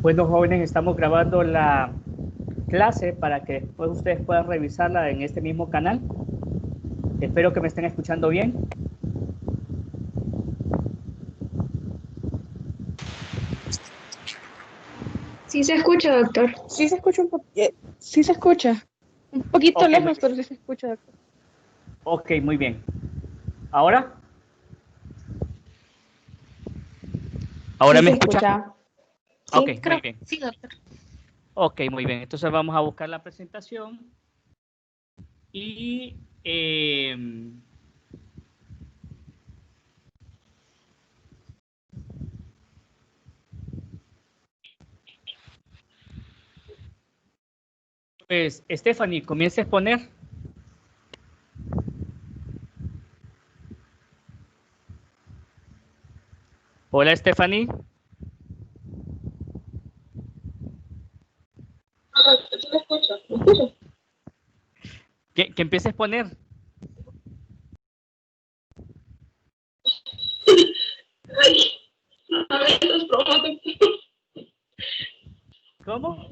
Bueno, jóvenes, estamos grabando la clase para que después ustedes puedan revisarla en este mismo canal. Espero que me estén escuchando bien. Sí se escucha, doctor. Sí se escucha sí se escucha. Un poquito Ok, lejos, pero sí se escucha, doctor. Ok, muy bien. ¿Ahora? ¿Ahora Sí me se escuchan? escucha. Ok, Sí, muy creo. bien. Sí, doctor. Ok, muy bien. Entonces vamos a buscar la presentación y pues Stephanie, comienza a exponer. Hola, Stephanie. Sí me escucho. ¿Me escucho? Que empiece a exponer. A ver, los profundos. ¿Cómo?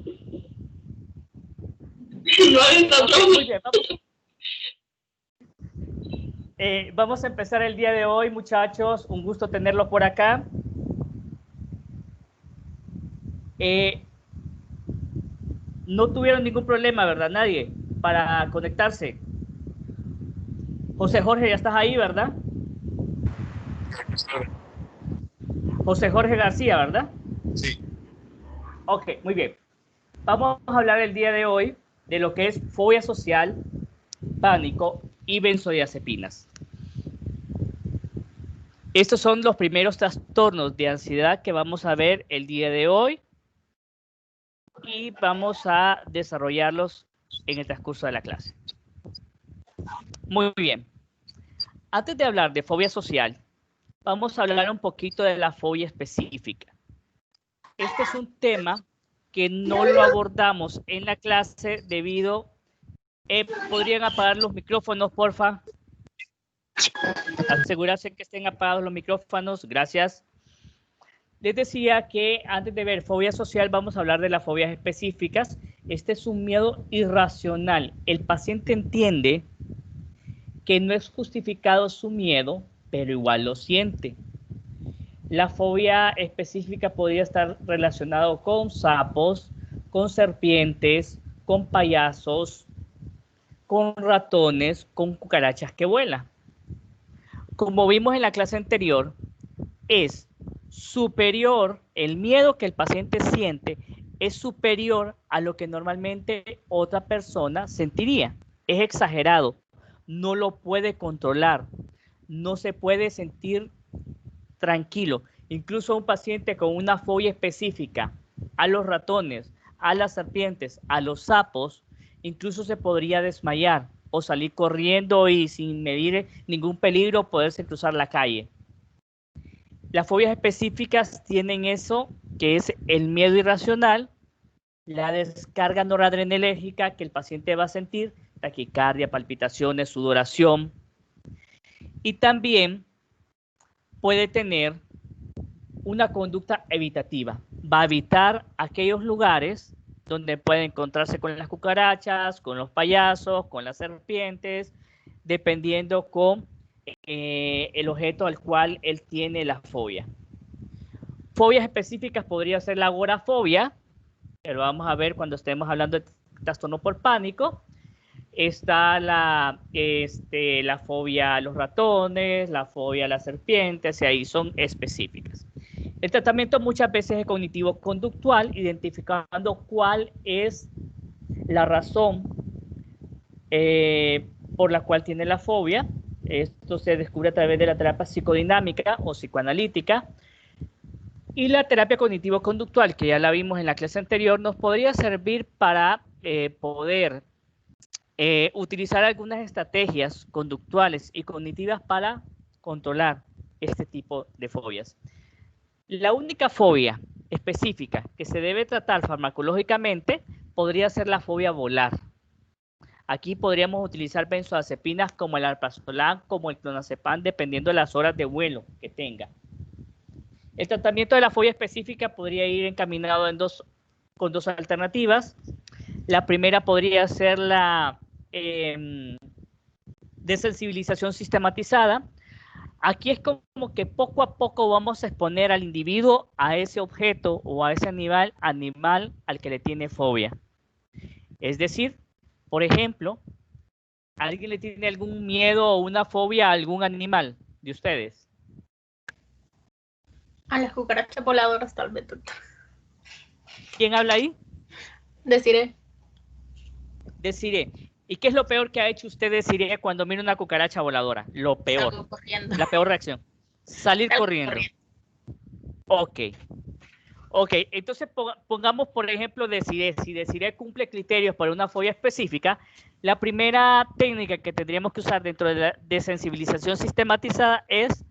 No está Ok, muy bien. Vamos a empezar el día de hoy, muchachos. Un gusto tenerlos por acá. No tuvieron ningún problema, ¿verdad? Nadie para conectarse. José Jorge, ya estás ahí, ¿verdad? José Jorge García, ¿verdad? Sí. Ok, muy bien. Vamos a hablar el día de hoy de lo que es fobia social, pánico y benzodiazepinas. Estos son los primeros trastornos de ansiedad que vamos a ver el día de hoy y vamos a desarrollarlos en el transcurso de la clase. Muy bien. Antes de hablar de fobia social, vamos a hablar un poquito de la fobia específica. Este es un tema que no lo abordamos en la clase debido... ¿podrían apagar los micrófonos, porfa? Asegurarse que estén apagados los micrófonos. Gracias. Les decía que antes de ver fobia social vamos a hablar de las fobias específicas. Este es un miedo irracional. El paciente entiende que no es justificado su miedo, pero igual lo siente. La fobia específica podría estar relacionado con sapos, con serpientes, con payasos, con ratones, con cucarachas que vuelan. Como vimos en la clase anterior, es superior, el miedo que el paciente siente es superior a lo que normalmente otra persona sentiría. Es exagerado, no lo puede controlar, no se puede sentir tranquilo. Incluso un paciente con una fobia específica a los ratones, a las serpientes, a los sapos, incluso se podría desmayar o salir corriendo y sin medir ningún peligro poderse cruzar la calle. Las fobias específicas tienen eso, que es el miedo irracional, la descarga noradrenérgica que el paciente va a sentir, taquicardia, palpitaciones, sudoración, y también puede tener una conducta evitativa. Va a evitar aquellos lugares donde puede encontrarse con las cucarachas, con los payasos, con las serpientes, dependiendo con el objeto al cual él tiene la fobia. Fobias específicas podría ser la agorafobia, que lo vamos a ver cuando estemos hablando de trastorno por pánico. Está la fobia a los ratones, la fobia a las serpientes, y ahí son específicas. El tratamiento muchas veces es cognitivo-conductual, identificando cuál es la razón por la cual tiene la fobia. Esto se descubre a través de la terapia psicodinámica o psicoanalítica. Y la terapia cognitivo-conductual, que ya la vimos en la clase anterior, nos podría servir para poder utilizar algunas estrategias conductuales y cognitivas para controlar este tipo de fobias. La única fobia específica que se debe tratar farmacológicamente podría ser la fobia a volar. Aquí podríamos utilizar benzodiazepinas como el alprazolam, como el clonazepam, dependiendo de las horas de vuelo que tenga. El tratamiento de la fobia específica podría ir encaminado con dos alternativas. La primera podría ser la desensibilización sistematizada. Aquí es como que poco a poco vamos a exponer al individuo a ese objeto o a ese animal al que le tiene fobia. Es decir, por ejemplo, ¿alguien le tiene algún miedo o una fobia a algún animal de ustedes? A las cucarachas voladoras, tal vez, doctor. ¿Quién habla ahí? Deciré. Desiree. ¿Y qué es lo peor que ha hecho usted, Desiree, cuando mira una cucaracha voladora? Lo peor. Salgo corriendo. La peor reacción. Salir corriendo. Ok. Ok, entonces pongamos, por ejemplo, Desiree. Si Desiree cumple criterios para una fobia específica, la primera técnica que tendríamos que usar dentro de la desensibilización sistematizada es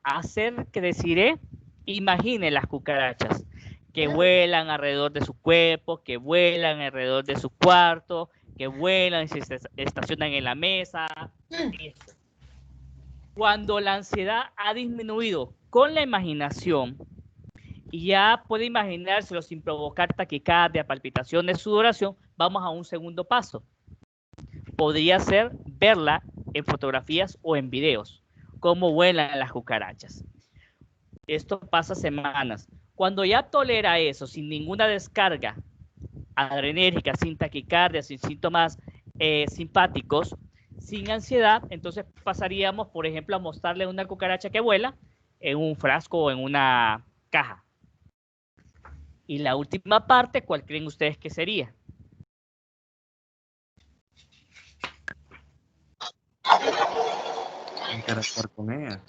hacer que Desiree imagine las cucarachas que vuelan alrededor de su cuerpo, que vuelan alrededor de su cuarto, que vuelan y se estacionan en la mesa. Eso. Cuando la ansiedad ha disminuido con la imaginación y ya puede imaginárselo sin provocar taquicardia, palpitaciones, sudoración, vamos a un segundo paso. Podría ser verla en fotografías o en videos, cómo vuelan las cucarachas. Esto pasa semanas. Cuando ya tolera eso sin ninguna descarga adrenérgica, sin taquicardia, sin síntomas simpáticos, sin ansiedad, entonces pasaríamos, por ejemplo, a mostrarle una cucaracha que vuela en un frasco o en una caja. Y la última parte, ¿cuál creen ustedes que sería? Interactuar con ella.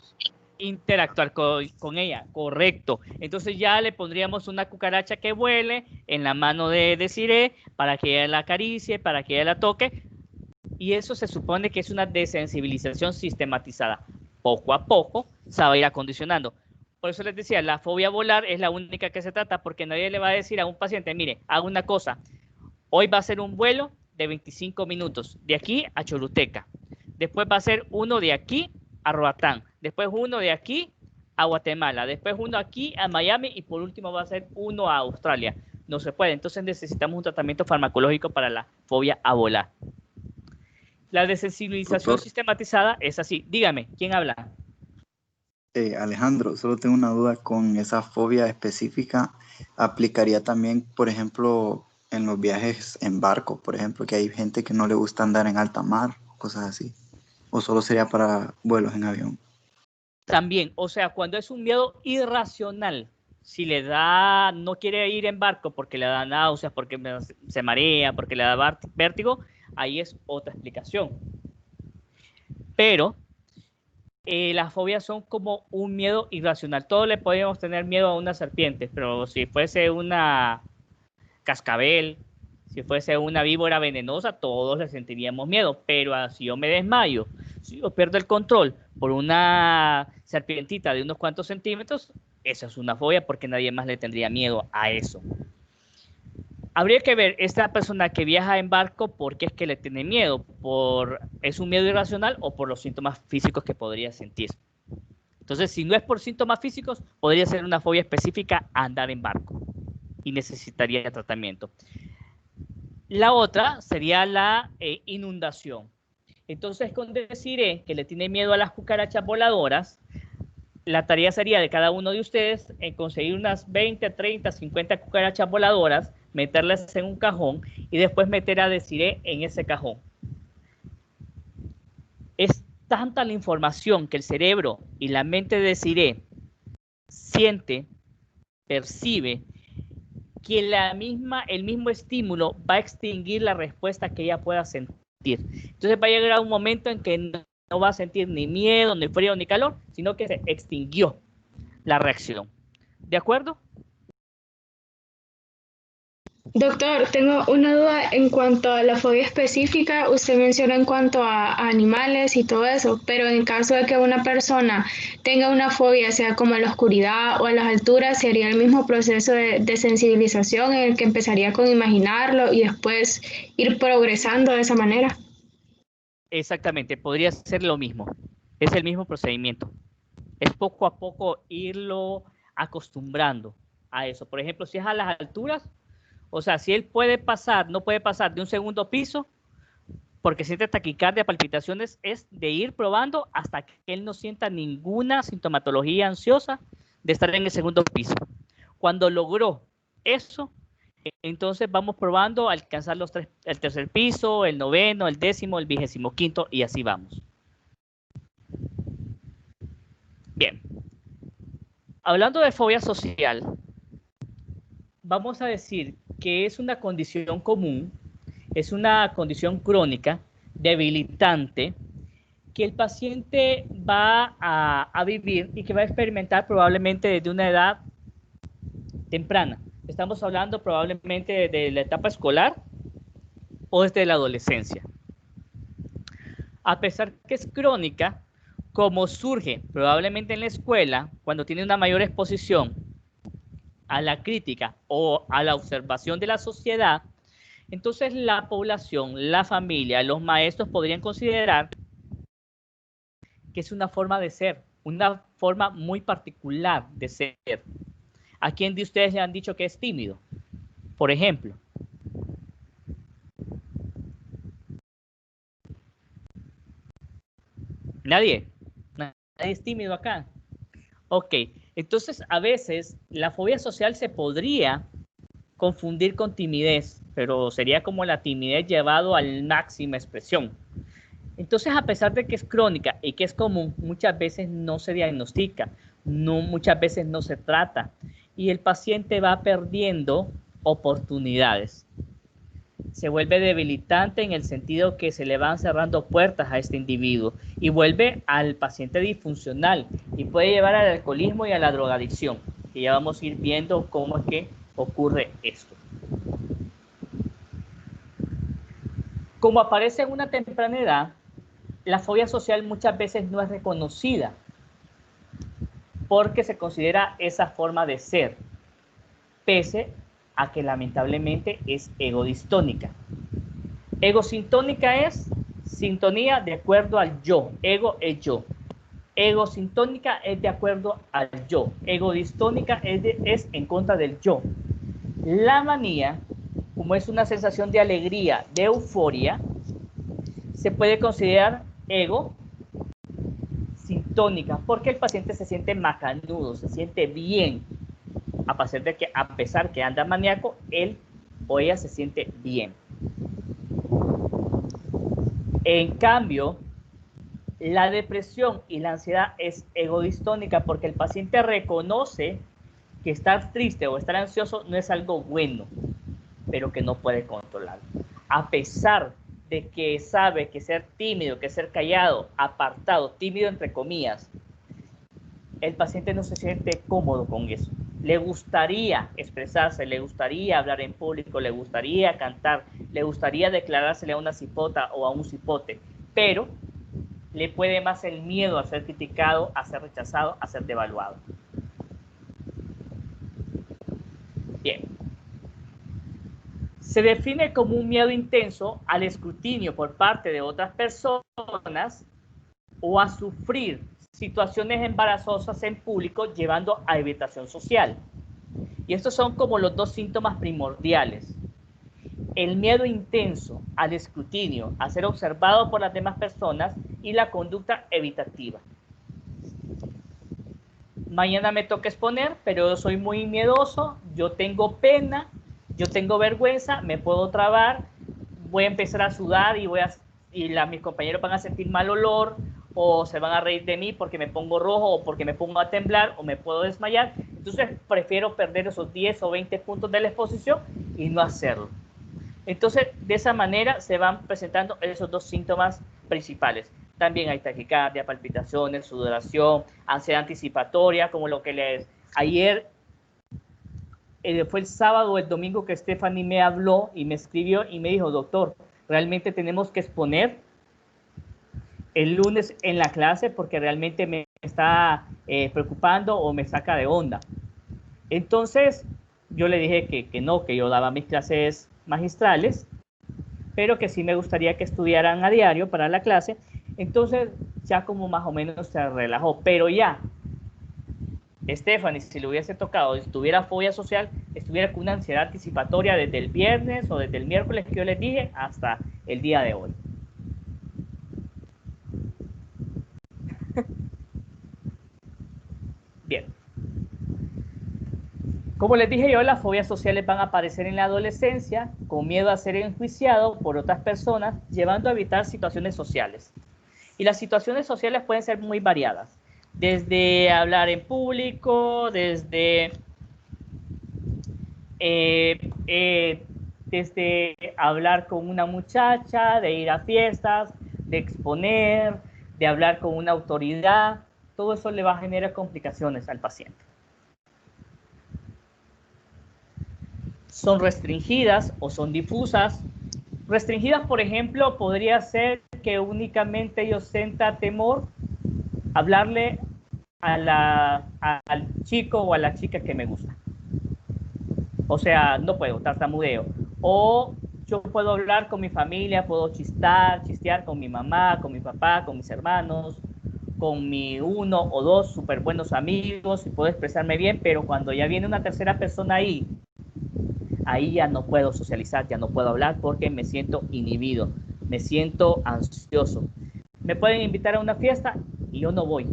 Interactuar con ella, correcto. Entonces ya le pondríamos una cucaracha que vuele en la mano de Desiree para que ella la acaricie, para que ella la toque. Y eso se supone que es una desensibilización sistematizada. Poco a poco se va a ir acondicionando. Por eso les decía, la fobia a volar es la única que se trata porque nadie le va a decir a un paciente, mire, haga una cosa, hoy va a ser un vuelo de 25 minutos de aquí a Choluteca. Después va a ser uno de aquí a Roatán. Después uno de aquí a Guatemala. Después uno aquí a Miami y por último va a ser uno a Australia. No se puede. Entonces necesitamos un tratamiento farmacológico para la fobia a volar. La desensibilización sistematizada es así. Dígame, ¿quién habla? Alejandro, solo tengo una duda con esa fobia específica. ¿Aplicaría también, por ejemplo, en los viajes en barco, por ejemplo, que hay gente que no le gusta andar en alta mar, cosas así? ¿O solo sería para vuelos en avión? También, o sea, cuando es un miedo irracional, si le da, no quiere ir en barco porque le da náuseas, porque se marea, porque le da vértigo, ahí es otra explicación. Pero las fobias son como un miedo irracional. Todos le podemos tener miedo a una serpiente, pero si fuese una cascabel, si fuese una víbora venenosa, todos le sentiríamos miedo. Pero si yo me desmayo, si yo pierdo el control por una serpientita de unos cuantos centímetros, esa es una fobia porque nadie más le tendría miedo a eso. Habría que ver esta persona que viaja en barco, ¿por qué es que le tiene miedo? ¿Es un miedo irracional o por los síntomas físicos que podría sentir? Entonces, si no es por síntomas físicos, podría ser una fobia específica a andar en barco y necesitaría tratamiento. La otra sería la inundación. Entonces, con decir que le tiene miedo a las cucarachas voladoras, la tarea sería de cada uno de ustedes en conseguir unas 20, 30, 50 cucarachas voladoras, meterlas en un cajón y después meter a Desiree en ese cajón. Es tanta la información que el cerebro y la mente de Desiree siente, percibe, que el mismo estímulo va a extinguir la respuesta que ella pueda sentir. Entonces va a llegar a un momento en que no va a sentir ni miedo, ni frío, ni calor, sino que se extinguió la reacción. ¿De acuerdo? Doctor, tengo una duda en cuanto a la fobia específica. Usted mencionó en cuanto a animales y todo eso, pero en caso de que una persona tenga una fobia, sea como a la oscuridad o a las alturas, ¿sería el mismo proceso de sensibilización en el que empezaría con imaginarlo y después ir progresando de esa manera? Exactamente, podría ser lo mismo. Es el mismo procedimiento. Es poco a poco irlo acostumbrando a eso. Por ejemplo, si es a las alturas, o sea, si él puede pasar, no puede pasar de un segundo piso, porque siente taquicardia, palpitaciones, es de ir probando hasta que él no sienta ninguna sintomatología ansiosa de estar en el segundo piso. Cuando logró eso, entonces vamos probando a alcanzar el tercer piso, el noveno, el décimo, el 25º y así vamos. Bien. Hablando de fobia social, vamos a decir que es una condición común, es una condición crónica, debilitante, que el paciente va a vivir y que va a experimentar probablemente desde una edad temprana. Estamos hablando probablemente de la etapa escolar o desde la adolescencia. A pesar que es crónica, como surge probablemente en la escuela, cuando tiene una mayor exposición a la crítica o a la observación de la sociedad, entonces la población, la familia, los maestros podrían considerar que es una forma de ser, una forma muy particular de ser. ¿A quién de ustedes le han dicho que es tímido? Por ejemplo. ¿Nadie? ¿Nadie es tímido acá? Ok, entonces a veces la fobia social se podría confundir con timidez, pero sería como la timidez llevado a la máxima expresión. Entonces, a pesar de que es crónica y que es común, muchas veces no se diagnostica, muchas veces no se trata y el paciente va perdiendo oportunidades. Se vuelve debilitante en el sentido que se le van cerrando puertas a este individuo y vuelve al paciente disfuncional y puede llevar al alcoholismo y a la drogadicción. Y ya vamos a ir viendo cómo es que ocurre esto. Como aparece en una temprana edad, la fobia social muchas veces no es reconocida porque se considera esa forma de ser, pese a que lamentablemente es egodistónica. Egosintónica es sintonía de acuerdo al yo, ego es yo. Egosintónica es de acuerdo al yo, egodistónica es en contra del yo. La manía, como es una sensación de alegría, de euforia, se puede considerar ego sintónica porque el paciente se siente macanudo, se siente bien, a pesar que anda maníaco, él o ella se siente bien. En cambio, la depresión y la ansiedad es egodistónica porque el paciente reconoce que estar triste o estar ansioso no es algo bueno, pero que no puede controlar. A pesar de que sabe que ser tímido, que ser callado, apartado, tímido entre comillas, el paciente no se siente cómodo con eso. Le gustaría expresarse, le gustaría hablar en público, le gustaría cantar, le gustaría declarársele a una cipota o a un cipote, pero le puede más el miedo a ser criticado, a ser rechazado, a ser devaluado. Bien. Se define como un miedo intenso al escrutinio por parte de otras personas o a sufrir situaciones embarazosas en público llevando a evitación social. Y estos son como los dos síntomas primordiales. El miedo intenso al escrutinio, a ser observado por las demás personas y la conducta evitativa. Mañana me toca exponer, pero yo soy muy miedoso, yo tengo pena, yo tengo vergüenza, me puedo trabar, voy a empezar a sudar y mis compañeros van a sentir mal olor o se van a reír de mí porque me pongo rojo o porque me pongo a temblar o me puedo desmayar. Entonces prefiero perder esos 10 o 20 puntos de la exposición y no hacerlo. Entonces, de esa manera se van presentando esos dos síntomas principales. También hay taquicardia, palpitaciones, sudoración, ansiedad anticipatoria, como lo que ayer fue el sábado o el domingo que Stephanie me habló y me escribió y me dijo, doctor, realmente tenemos que exponer el lunes en la clase porque realmente me está preocupando o me saca de onda. Entonces, yo le dije que no, que yo daba mis clases magistrales, pero que sí me gustaría que estudiaran a diario para la clase. Entonces, ya como más o menos se relajó, pero ya Stephanie, si le hubiese tocado, si tuviera fobia social, estuviera con una ansiedad anticipatoria desde el viernes o desde el miércoles que yo les dije hasta el día de hoy. Bien. Como les dije yo, las fobias sociales van a aparecer en la adolescencia con miedo a ser enjuiciado por otras personas, llevando a evitar situaciones sociales. Y las situaciones sociales pueden ser muy variadas, desde hablar en público, desde hablar con una muchacha, de ir a fiestas, de exponer, de hablar con una autoridad. Todo eso le va a generar complicaciones al paciente. Son restringidas o son difusas. Restringidas, por ejemplo, podría ser que únicamente yo sienta temor hablarle al chico o a la chica que me gusta. O sea, no puedo, tartamudeo. O yo puedo hablar con mi familia, puedo chistear con mi mamá, con mi papá, con mis hermanos, con mi uno o dos súper buenos amigos y puedo expresarme bien, pero cuando ya viene una tercera persona ahí ya no puedo socializar, ya no puedo hablar porque me siento inhibido, me siento ansioso. Me pueden invitar a una fiesta y yo no voy.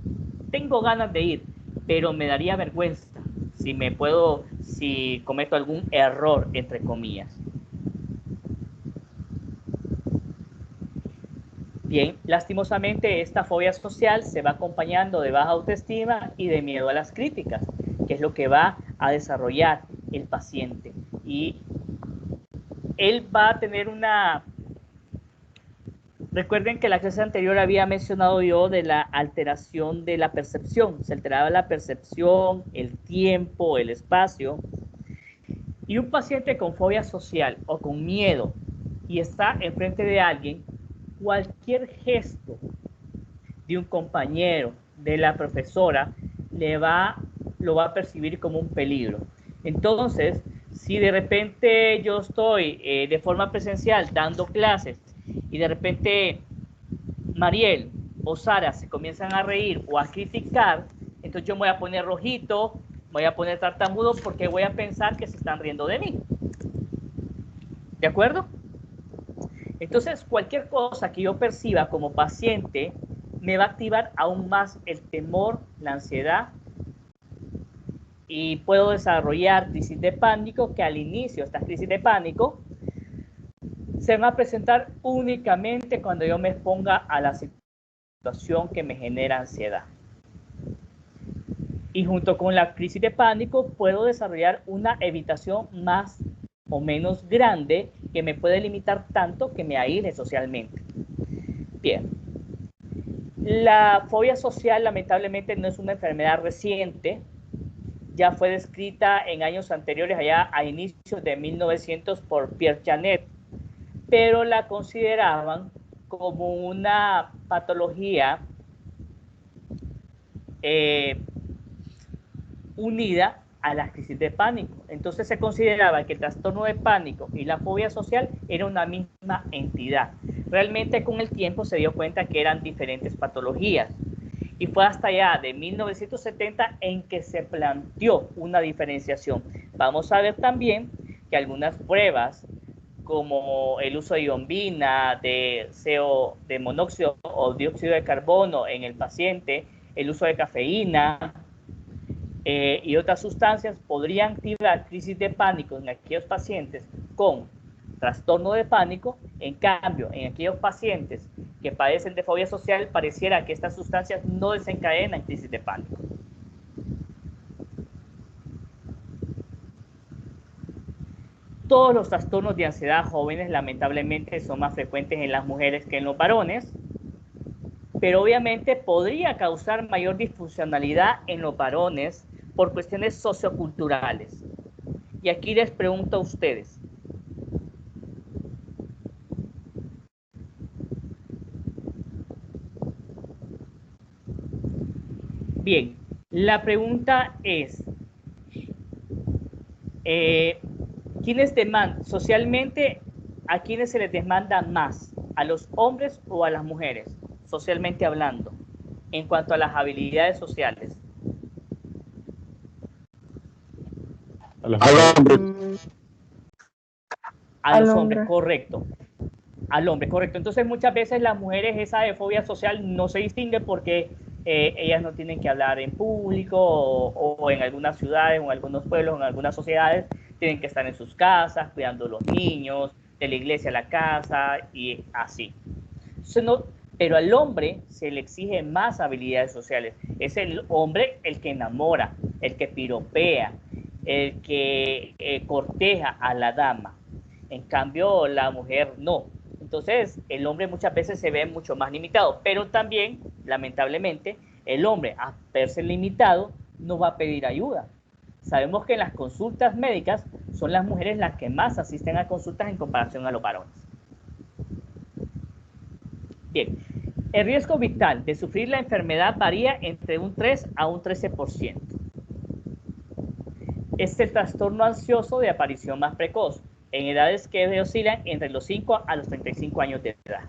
Tengo ganas de ir, pero me daría vergüenza si cometo algún error, entre comillas. Bien, lastimosamente esta fobia social se va acompañando de baja autoestima y de miedo a las críticas, que es lo que va a desarrollar el paciente. Y él va a tener una... Recuerden que la clase anterior había mencionado yo de la alteración de la percepción. Se alteraba la percepción, el tiempo, el espacio. Y un paciente con fobia social o con miedo y está enfrente de alguien, cualquier gesto de un compañero, de la profesora, lo va a percibir como un peligro. Entonces, si de repente yo estoy de forma presencial dando clases y de repente Mariel o Sara se comienzan a reír o a criticar, entonces yo me voy a poner rojito, voy a poner tartamudo porque voy a pensar que se están riendo de mí. ¿De acuerdo? Entonces, cualquier cosa que yo perciba como paciente me va a activar aún más el temor, la ansiedad, y puedo desarrollar crisis de pánico, que al inicio estas crisis de pánico se van a presentar únicamente cuando yo me exponga a la situación que me genera ansiedad. Y junto con la crisis de pánico puedo desarrollar una evitación más o menos grande que me puede limitar tanto que me aísle socialmente. Bien. La fobia social lamentablemente no es una enfermedad reciente, ya fue descrita en años anteriores, allá a inicios de 1900 por Pierre Janet, pero la consideraban como una patología unida a las crisis de pánico. Entonces se consideraba que el trastorno de pánico y la fobia social era una misma entidad. Realmente con el tiempo se dio cuenta que eran diferentes patologías. Y fue hasta allá de 1970 en que se planteó una diferenciación. Vamos a ver también que algunas pruebas, como el uso de iombina, de monóxido o dióxido de carbono en el paciente, el uso de cafeína y otras sustancias, podrían activar crisis de pánico en aquellos pacientes con trastorno de pánico. En cambio, en aquellos pacientes que padecen de fobia social, pareciera que estas sustancias no desencadenan crisis de pánico. Todos los trastornos de ansiedad jóvenes lamentablemente son más frecuentes en las mujeres que en los varones, pero obviamente podría causar mayor disfuncionalidad en los varones por cuestiones socioculturales. Y aquí les pregunto a ustedes, bien, la pregunta es, ¿quiénes demandan socialmente, a quiénes se les demanda más? ¿A los hombres o a las mujeres, socialmente hablando, en cuanto a las habilidades sociales? Al hombre. A los Al hombres, hombre. correcto. Al hombre, correcto. Entonces muchas veces las mujeres esa de fobia social no se distingue porque ellas no tienen que hablar en público o en algunas ciudades o en algunos pueblos, en algunas sociedades, tienen que estar en sus casas cuidando a los niños, de la iglesia a la casa y así. Pero al hombre se le exige más habilidades sociales. Es el hombre el que enamora, el que piropea, el que corteja a la dama. En cambio, la mujer no. Entonces, el hombre muchas veces se ve mucho más limitado, pero también, lamentablemente, el hombre, a verse limitado, no va a pedir ayuda. Sabemos que en las consultas médicas son las mujeres las que más asisten a consultas en comparación a los varones. Bien, el riesgo vital de sufrir la enfermedad varía entre un 3 a un 13%. Es el trastorno ansioso de aparición más precoz, en edades que oscilan entre los 5 a los 35 años de edad.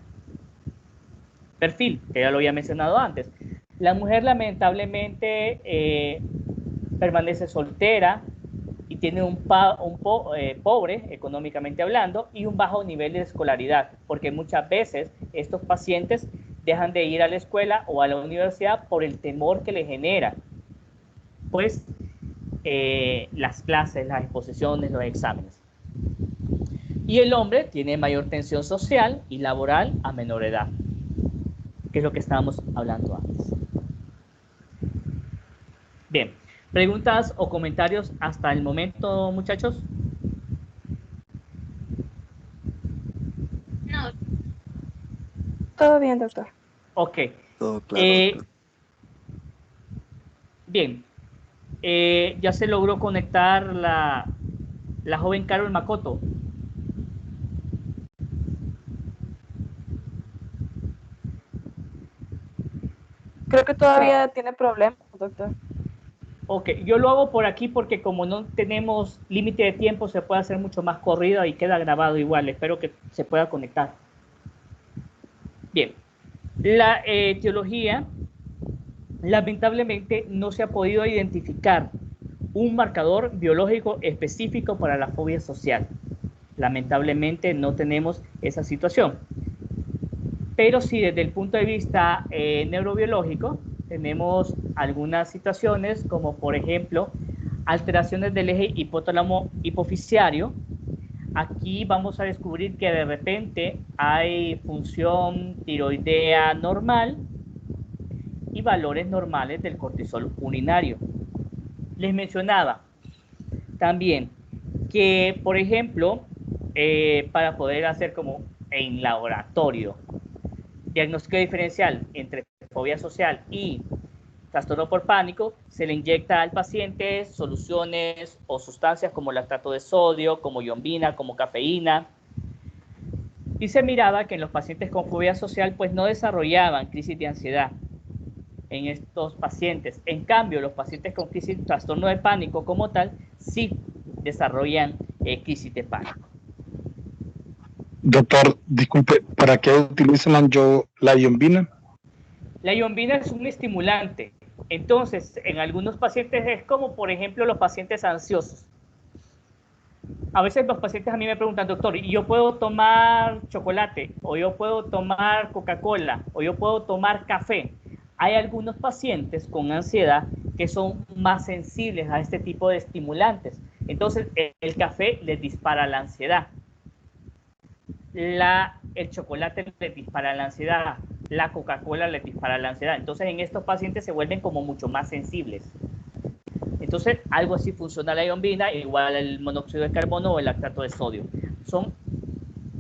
Perfil, que ya lo había mencionado antes. La mujer lamentablemente permanece soltera y tiene pobre, económicamente hablando, y un bajo nivel de escolaridad, porque muchas veces estos pacientes dejan de ir a la escuela o a la universidad por el temor que le genera, pues, las clases, las exposiciones, los exámenes. Y el hombre tiene mayor tensión social y laboral a menor edad, que es lo que estábamos hablando antes. Bien, ¿preguntas o comentarios hasta el momento, muchachos? No. Todo bien, doctor. Ok. Todo claro, doctor. Bien, ya se logró conectar la joven Carol Makoto. Creo que todavía tiene problemas, doctor. Ok, yo lo hago por aquí porque como no tenemos límite de tiempo, se puede hacer mucho más corrido y queda grabado igual. Espero que se pueda conectar. Bien, la etiología, lamentablemente, no se ha podido identificar un marcador biológico específico para la fobia social. Lamentablemente no tenemos esa situación. Pero sí, desde el punto de vista neurobiológico, tenemos algunas situaciones como, por ejemplo, alteraciones del eje hipotálamo hipoficiario. Aquí vamos a descubrir que de repente hay función tiroidea normal y valores normales del cortisol urinario. Les mencionaba también que, por ejemplo, para poder hacer como en laboratorio diagnóstico diferencial entre fobia social y trastorno por pánico, se le inyecta al paciente soluciones o sustancias como lactato de sodio, como yombina, como cafeína. Y se miraba que en los pacientes con fobia social pues no desarrollaban crisis de ansiedad en estos pacientes. En cambio, los pacientes con crisis, trastorno de pánico como tal, sí desarrollan crisis de pánico. Doctor, disculpe, ¿para qué utilizan la yombina? La yombina es un estimulante. Entonces, en algunos pacientes es como, por ejemplo, los pacientes ansiosos. A veces los pacientes a mí me preguntan, doctor, ¿yo puedo tomar chocolate? ¿O yo puedo tomar Coca-Cola? ¿O yo puedo tomar café? Hay algunos pacientes con ansiedad que son más sensibles a este tipo de estimulantes. Entonces, el café les dispara la ansiedad. El chocolate les dispara la ansiedad, la Coca-Cola les dispara la ansiedad. Entonces, en estos pacientes se vuelven como mucho más sensibles. Entonces, algo así funciona la yombina, igual el monóxido de carbono o el lactato de sodio. Son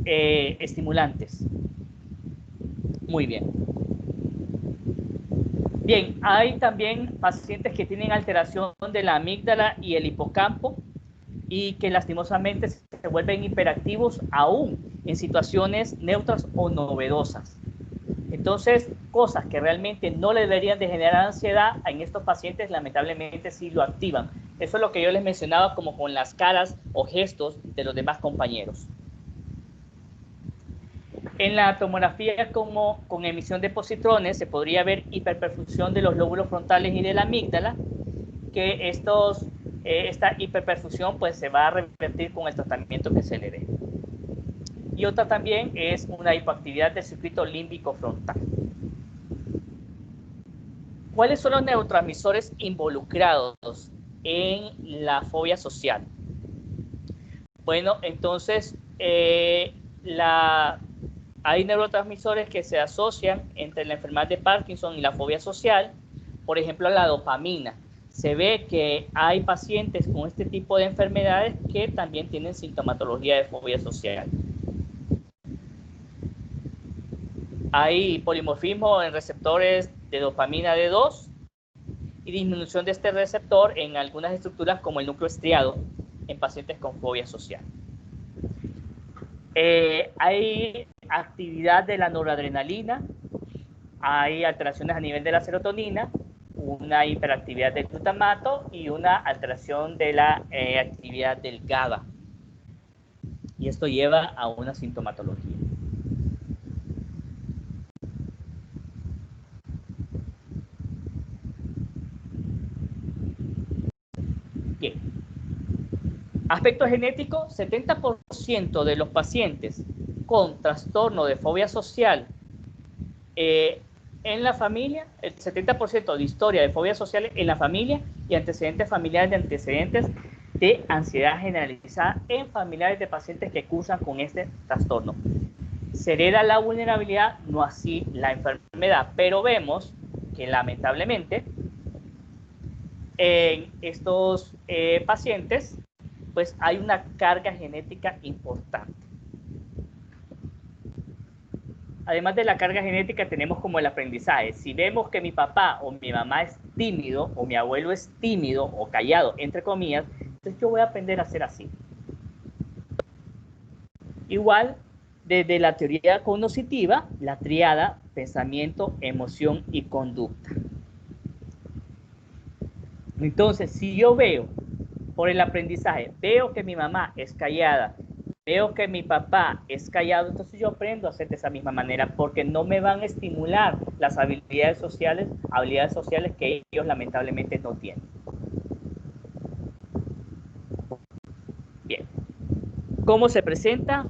estimulantes. Muy bien. Bien, hay también pacientes que tienen alteración de la amígdala y el hipocampo y que lastimosamente se vuelven hiperactivos aún en situaciones neutras o novedosas. Entonces, cosas que realmente no le deberían de generar ansiedad, en estos pacientes lamentablemente sí lo activan. Eso es lo que yo les mencionaba como con las caras o gestos de los demás compañeros. En la tomografía como con emisión de positrones se podría ver hiperperfusión de los lóbulos frontales y de la amígdala, que estos esta hiperperfusión pues se va a revertir con el tratamiento que se le dé. Y otra también es una hipoactividad del circuito límbico frontal. ¿Cuáles son los neurotransmisores involucrados en la fobia social? Bueno, entonces hay neurotransmisores que se asocian entre la enfermedad de Parkinson y la fobia social. Por ejemplo, la dopamina. Se ve que hay pacientes con este tipo de enfermedades que también tienen sintomatología de fobia social. Hay polimorfismo en receptores de dopamina D2 y disminución de este receptor en algunas estructuras como el núcleo estriado en pacientes con fobia social. Hay actividad de la noradrenalina, hay alteraciones a nivel de la serotonina, una hiperactividad del glutamato y una alteración de la actividad del GABA. Y esto lleva a una sintomatología. Bien. Aspecto genético, 70% de los pacientes con trastorno de fobia social en la familia, el 70% de historia de fobia social en la familia y antecedentes familiares de antecedentes de ansiedad generalizada en familiares de pacientes que cursan con este trastorno. Se hereda la vulnerabilidad, no así la enfermedad, pero vemos que lamentablemente en estos pacientes pues hay una carga genética importante. Además de la carga genética, tenemos como el aprendizaje. Si vemos que mi papá o mi mamá es tímido, o mi abuelo es tímido o callado, entre comillas, entonces yo voy a aprender a ser así. Igual, desde la teoría cognitiva, la tríada, pensamiento, emoción y conducta. Entonces, si yo veo, por el aprendizaje, veo que mi mamá es callada, veo que mi papá es callado, entonces yo aprendo a hacer de esa misma manera porque no me van a estimular las habilidades sociales que ellos lamentablemente no tienen. Bien. ¿Cómo se presenta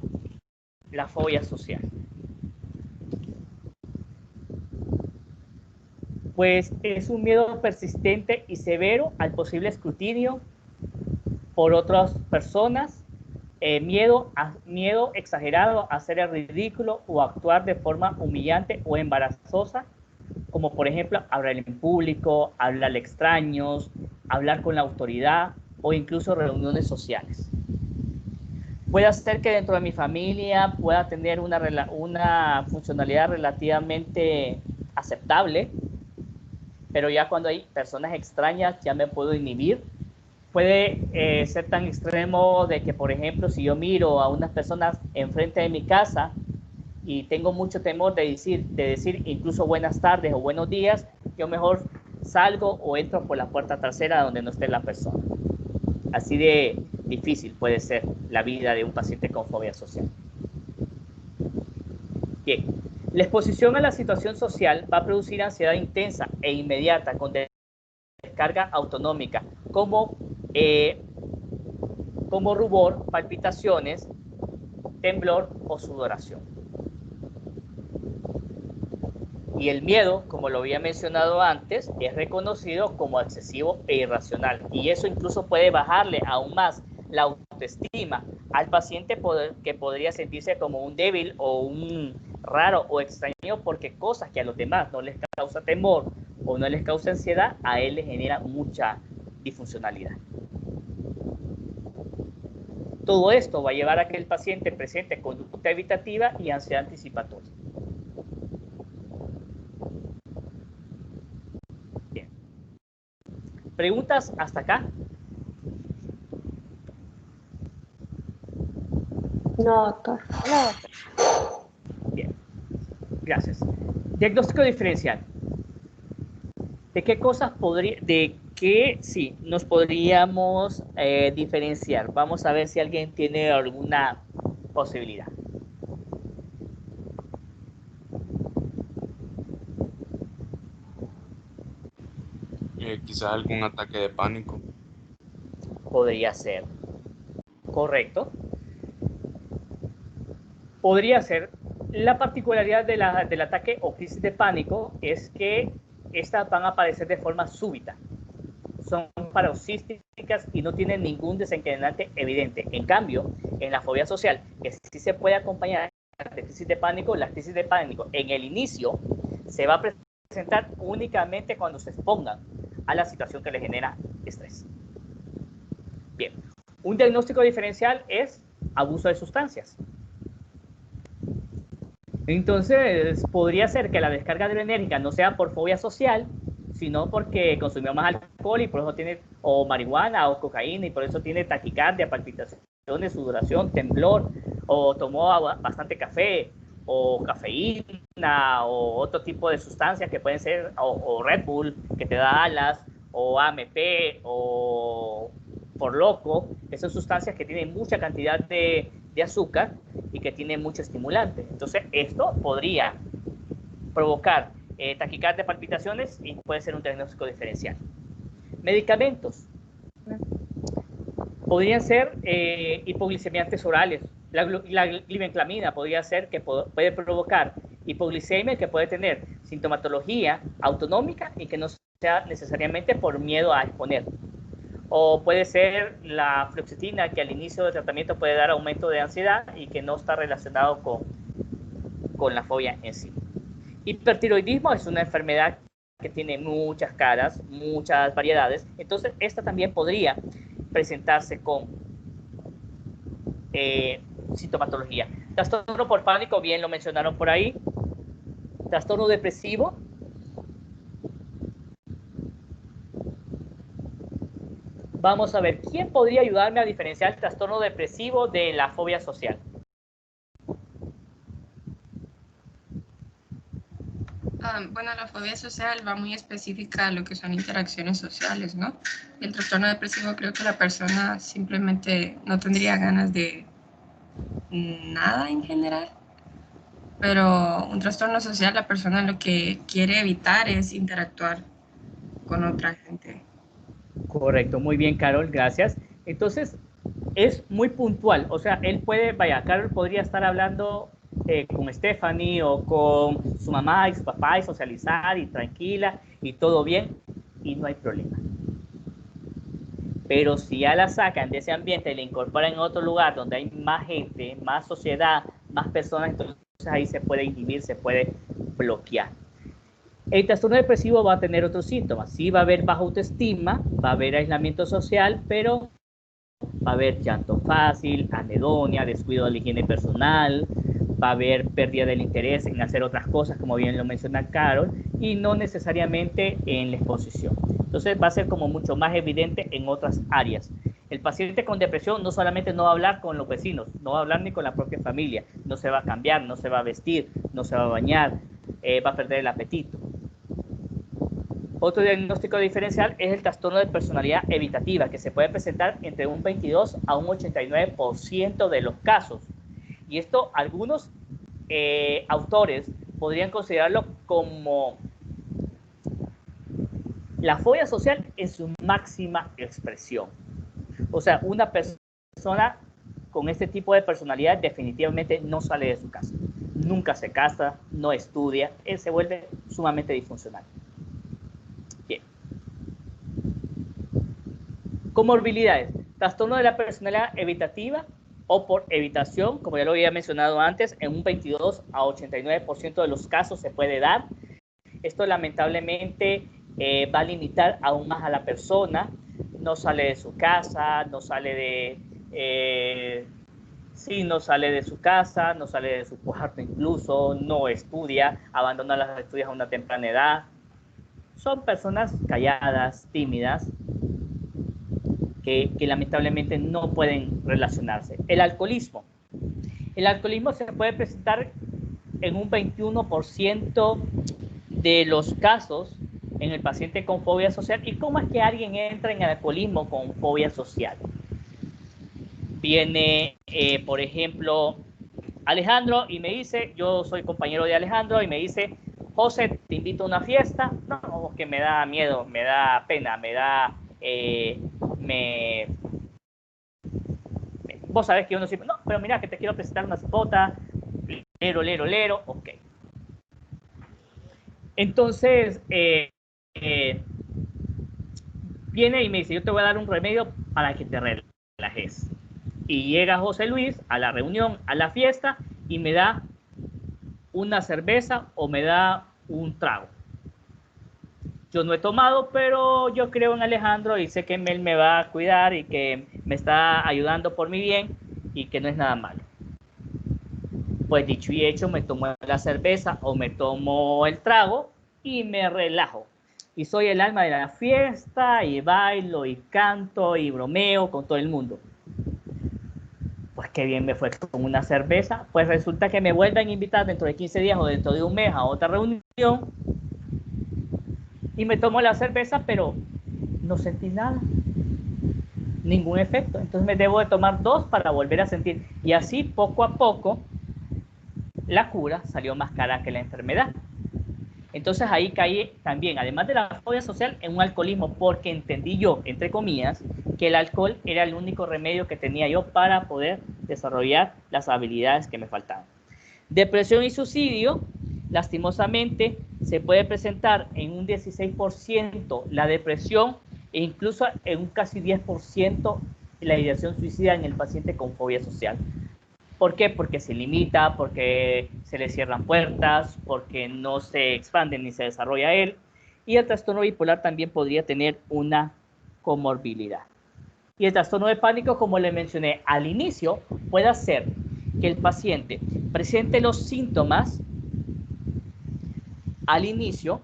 la fobia social? Pues es un miedo persistente y severo al posible escrutinio por otras personas, miedo exagerado a hacer el ridículo o actuar de forma humillante o embarazosa, como por ejemplo hablar en público, hablar a extraños, hablar con la autoridad o incluso reuniones sociales. Puede ser que dentro de mi familia pueda tener una funcionalidad relativamente aceptable, pero ya cuando hay personas extrañas ya me puedo inhibir. Puede ser tan extremo de que, por ejemplo, si yo miro a unas personas enfrente de mi casa y tengo mucho temor de decir incluso buenas tardes o buenos días, yo mejor salgo o entro por la puerta trasera donde no esté la persona. Así de difícil puede ser la vida de un paciente con fobia social. Bien, la exposición a la situación social va a producir ansiedad intensa e inmediata con descarga autonómica, como rubor, palpitaciones, temblor o sudoración. Y el miedo, como lo había mencionado antes, es reconocido como excesivo e irracional. Y eso incluso puede bajarle aún más la autoestima al paciente que podría sentirse como un débil o un raro o extraño porque cosas que a los demás no les causa temor o no les causa ansiedad, a él le genera mucha disfuncionalidad. Todo esto va a llevar a que el paciente presente conducta evitativa y ansiedad anticipatoria. Bien. ¿Preguntas hasta acá? No, doctor. Bien. Gracias. Diagnóstico diferencial. ¿De qué cosas nos podríamos diferenciar? Vamos a ver si alguien tiene alguna posibilidad. Quizás algún ataque de pánico. Podría ser. Correcto. Podría ser. La particularidad del ataque o crisis de pánico es que estas van a aparecer de forma súbita. Son paroxísticas y no tienen ningún desencadenante evidente. En cambio, en la fobia social, que sí se puede acompañar de crisis de pánico, la crisis de pánico en el inicio se va a presentar únicamente cuando se expongan a la situación que le genera estrés. Bien, un diagnóstico diferencial es abuso de sustancias. Entonces, podría ser que la descarga adrenérgica no sea por fobia social, sino porque consumió más alcohol y por eso tiene, o marihuana o cocaína, y por eso tiene taquicardia, palpitaciones, sudoración, temblor, o tomó bastante café, o cafeína, o otro tipo de sustancias que pueden ser, o Red Bull, que te da alas, o AMP, o por loco. Esas sustancias que tienen mucha cantidad de azúcar y que tienen mucho estimulante. Entonces, esto podría provocar taquicardia, palpitaciones, y puede ser un diagnóstico diferencial. Medicamentos. Podrían ser hipoglicemiantes orales. La glibenclamida podría ser que puede provocar hipoglicemia, que puede tener sintomatología autonómica y que no sea necesariamente por miedo a exponer. O puede ser la fluoxetina, que al inicio del tratamiento puede dar aumento de ansiedad y que no está relacionado con la fobia en sí. Hipertiroidismo es una enfermedad que tiene muchas caras, muchas variedades. Entonces, esta también podría presentarse con sintomatología. Trastorno por pánico, bien lo mencionaron por ahí. Trastorno depresivo. Vamos a ver, ¿quién podría ayudarme a diferenciar el trastorno depresivo de la fobia social? Bueno, la fobia social va muy específica a lo que son interacciones sociales, ¿no? El trastorno depresivo, creo que la persona simplemente no tendría ganas de nada en general, pero un trastorno social, la persona lo que quiere evitar es interactuar con otra gente. Correcto, muy bien, Carol, gracias. Entonces, es muy puntual, o sea, él puede, vaya, Carol podría estar hablando con Stephanie o con su mamá y su papá y socializar y tranquila y todo bien y no hay problema. Pero si ya la sacan de ese ambiente y la incorporan en otro lugar donde hay más gente, más sociedad, más personas, entonces ahí se puede inhibir, se puede bloquear. El trastorno depresivo va a tener otros síntomas. Sí, va a haber baja autoestima, va a haber aislamiento social, pero va a haber llanto fácil, anedonia, descuido de la higiene personal, va a haber pérdida del interés en hacer otras cosas, como bien lo menciona Carol, y no necesariamente en la exposición. Entonces va a ser como mucho más evidente en otras áreas. El paciente con depresión no solamente no va a hablar con los vecinos, no va a hablar ni con la propia familia, no se va a cambiar, no se va a vestir, no se va a bañar, va a perder el apetito. Otro diagnóstico diferencial es el trastorno de personalidad evitativa, que se puede presentar entre un 22 a un 89% de los casos. Y esto algunos autores podrían considerarlo como la fobia social en su máxima expresión. O sea, una persona con este tipo de personalidad definitivamente no sale de su casa. Nunca se casa, no estudia, él se vuelve sumamente disfuncional. Bien. Comorbilidades. Trastorno de la personalidad evitativa o por evitación, como ya lo había mencionado antes, en un 22 a 89% de los casos se puede dar. Esto lamentablemente va a limitar aún más a la persona. No sale de su casa, no sale de... no sale de su casa, no sale de su cuarto incluso, no estudia, abandona los estudios a una temprana edad. Son personas calladas, tímidas, que lamentablemente no pueden relacionarse. El alcoholismo. El alcoholismo se puede presentar en un 21% de los casos en el paciente con fobia social. ¿Y cómo es que alguien entra en el alcoholismo con fobia social? Viene, por ejemplo, Alejandro y me dice, yo soy compañero de Alejandro, y me dice, José, te invito a una fiesta. No, que me da miedo, me da pena, me vos sabés que uno siempre, no, pero mira que te quiero presentar una cipota, lero, ok. Entonces, viene y me dice, yo te voy a dar un remedio para que te relajes. Y llega José Luis a la reunión, a la fiesta, y me da una cerveza o me da un trago. Yo no he tomado, pero yo creo en Alejandro y sé que él me va a cuidar y que me está ayudando por mi bien y que no es nada malo. Pues dicho y hecho, me tomo la cerveza o me tomo el trago y me relajo. Y soy el alma de la fiesta y bailo y canto y bromeo con todo el mundo. Pues qué bien me fue con una cerveza. Pues resulta que me vuelven a invitar dentro de 15 días o dentro de un mes a otra reunión y me tomo la cerveza, pero no sentí nada, ningún efecto. Entonces me debo de tomar 2 para volver a sentir. Y así poco a poco la cura salió más cara que la enfermedad. Entonces ahí caí también, además de la fobia social, en un alcoholismo, porque entendí yo, entre comillas, que el alcohol era el único remedio que tenía yo para poder desarrollar las habilidades que me faltaban. Depresión y suicidio, lastimosamente, se puede presentar en un 16% la depresión e incluso en un casi 10% la ideación suicida en el paciente con fobia social. ¿Por qué? Porque se limita, porque se le cierran puertas, porque no se expande ni se desarrolla él. Y el trastorno bipolar también podría tener una comorbilidad. Y el trastorno de pánico, como le mencioné al inicio, puede hacer que el paciente presente los síntomas al inicio,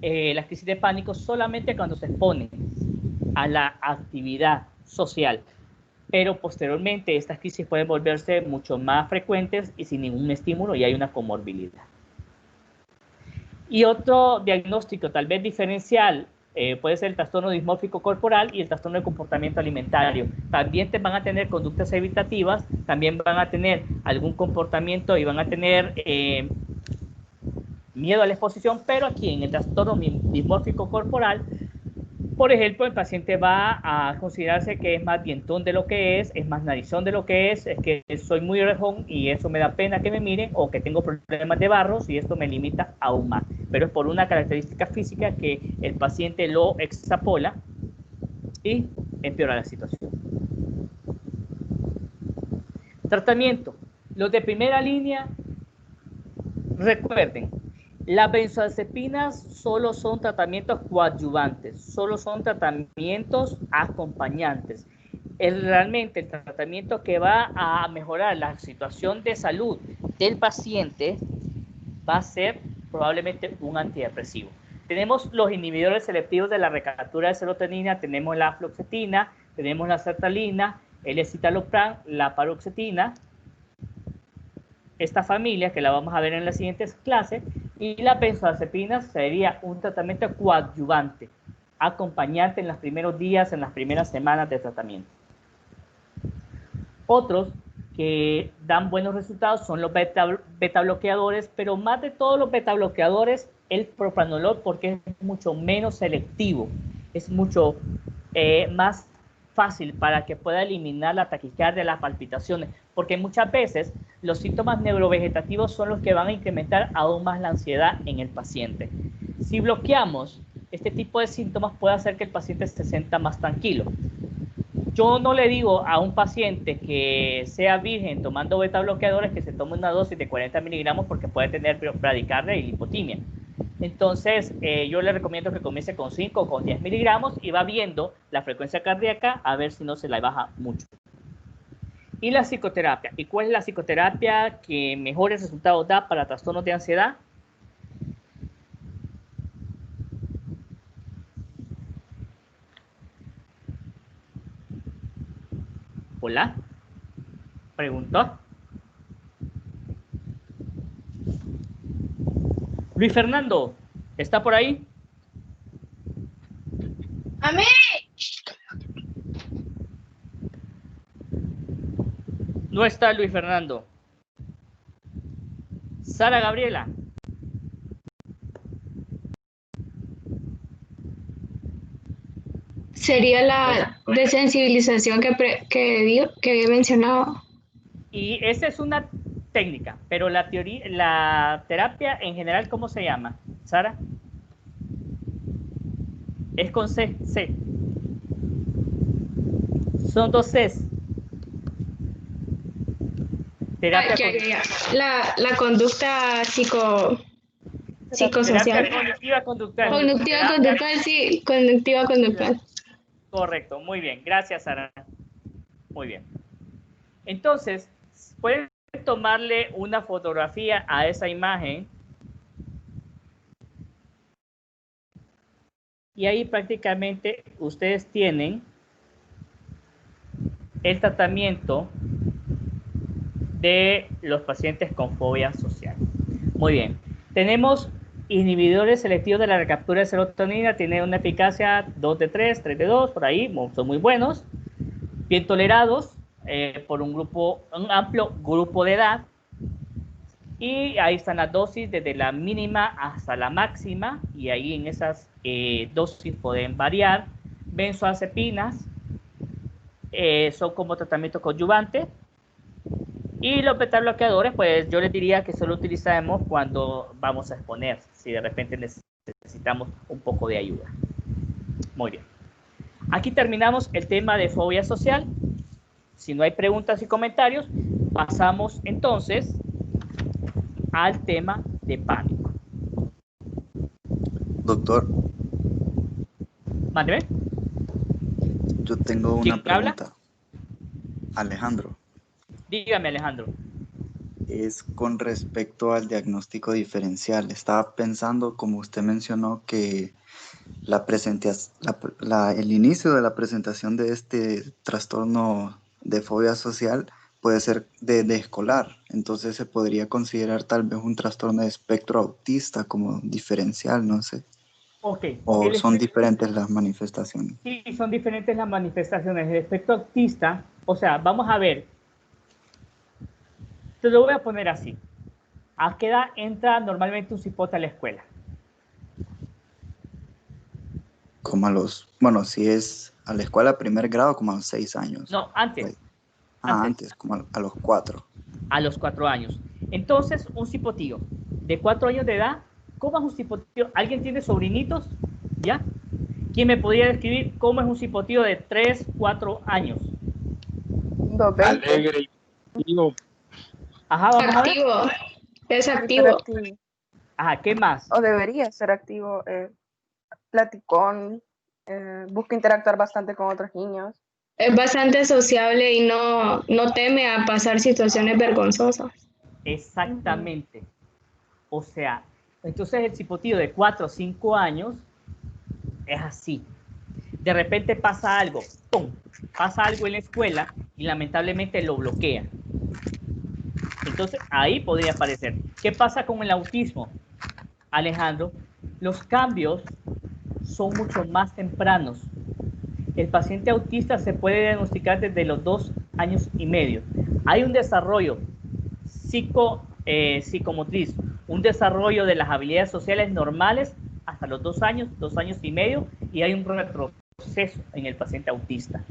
la crisis de pánico, solamente cuando se expone a la actividad social. Pero posteriormente estas crisis pueden volverse mucho más frecuentes y sin ningún estímulo y hay una comorbilidad. Y otro diagnóstico tal vez diferencial puede ser el trastorno dismórfico corporal y el trastorno de comportamiento alimentario. También van a tener conductas evitativas, también van a tener algún comportamiento y van a tener miedo a la exposición, pero aquí en el trastorno dismórfico corporal, por ejemplo, el paciente va a considerarse que es más dientón de lo que es más narizón de lo que es que soy muy orejón y eso me da pena que me miren, o que tengo problemas de barros y esto me limita aún más. Pero es por una característica física que el paciente lo extrapola y empeora la situación. Tratamiento. Los de primera línea, recuerden, las benzodiazepinas solo son tratamientos coadyuvantes, solo son tratamientos acompañantes. Realmente el tratamiento que va a mejorar la situación de salud del paciente va a ser probablemente un antidepresivo. Tenemos los inhibidores selectivos de la recaptura de serotonina, tenemos la fluoxetina, tenemos la sertralina, el escitalopram, la paroxetina, esta familia que la vamos a ver en las siguientes clases, y la benzodiazepina sería un tratamiento coadyuvante, acompañante en los primeros días, en las primeras semanas de tratamiento. Otros que dan buenos resultados son los beta bloqueadores, pero más de todos los beta bloqueadores, el propranolol, porque es mucho menos selectivo, es mucho más fácil para que pueda eliminar la taquicardia, las palpitaciones, porque muchas veces los síntomas neurovegetativos son los que van a incrementar aún más la ansiedad en el paciente. Si bloqueamos este tipo de síntomas, puede hacer que el paciente se sienta más tranquilo. Yo no le digo a un paciente que sea virgen tomando beta bloqueadores que se tome una dosis de 40 miligramos porque puede tener bradicardia y lipotimia. Entonces, yo le recomiendo que comience con 5 o con 10 miligramos y va viendo la frecuencia cardíaca a ver si no se la baja mucho. Y la psicoterapia. ¿Y cuál es la psicoterapia que mejores resultados da para trastornos de ansiedad? Hola. Preguntó. Luis Fernando, ¿está por ahí? ¡A mí! No está Luis Fernando. Sara Gabriela. Sería la desensibilización que he mencionado. Y esa es una técnica, pero la teoría, la terapia en general, ¿cómo se llama? Sara. Es con C. Son dos Cs. Terapia la conducta psicosocial. Terapia cognitiva conductual. Cognitiva conductual, sí, cognitiva conductual. Correcto, muy bien. Gracias, Sara. Muy bien. Entonces, pueden tomarle una fotografía a esa imagen. Y ahí prácticamente ustedes tienen el tratamiento de los pacientes con fobia social. Muy bien. Tenemos inhibidores selectivos de la recaptura de serotonina. Tiene una eficacia 2 de 3, 3 de 2, por ahí. Son muy buenos. Bien tolerados por un amplio grupo de edad. Y ahí están las dosis desde la mínima hasta la máxima. Y ahí en esas dosis pueden variar. Benzoazepinas son como tratamiento coadyuvante. Y los beta bloqueadores, pues yo les diría que solo utilizamos cuando vamos a exponer, si de repente necesitamos un poco de ayuda. Muy bien. Aquí terminamos el tema de fobia social. Si no hay preguntas y comentarios, pasamos entonces al tema de pánico. Doctor. Mándeme. Yo tengo una pregunta. ¿Habla? Alejandro. Dígame, Alejandro. Es con respecto al diagnóstico diferencial. Estaba pensando, como usted mencionó, que el inicio de la presentación de este trastorno de fobia social puede ser de escolar. Entonces se podría considerar tal vez un trastorno de espectro autista como diferencial, no sé. Okay. ¿O son diferentes las manifestaciones? Sí, son diferentes las manifestaciones. El espectro autista, o sea, vamos a ver. Te lo voy a poner así. ¿A qué edad entra normalmente un cipote a la escuela? Como a los, bueno, si es a la escuela primer grado, como a los 6 años. No, antes. Antes, como a los 4. A los 4 años. Entonces, un cipotillo de 4 años de edad, ¿cómo es un cipotillo? ¿Alguien tiene sobrinitos? ¿Ya? ¿Quién me podría describir cómo es un cipotillo de 3, 4 años? Alegre y activo. Ajá, vamos activo. A ver. Es activo. Ajá, ¿qué más? O debería ser activo. Platicón. Busca interactuar bastante con otros niños. Es bastante sociable y no teme a pasar situaciones vergonzosas. Exactamente. O sea, entonces el cipotillo de 4 o 5 años es así. De repente pasa algo, ¡pum! Pasa algo en la escuela y lamentablemente lo bloquea. Entonces ahí podría aparecer. ¿Qué pasa con el autismo, Alejandro? Los cambios son mucho más tempranos. El paciente autista se puede diagnosticar desde los 2 años y medio. Hay un desarrollo psicomotriz, un desarrollo de las habilidades sociales normales hasta los 2 años y medio, y hay un retroceso en el paciente autista.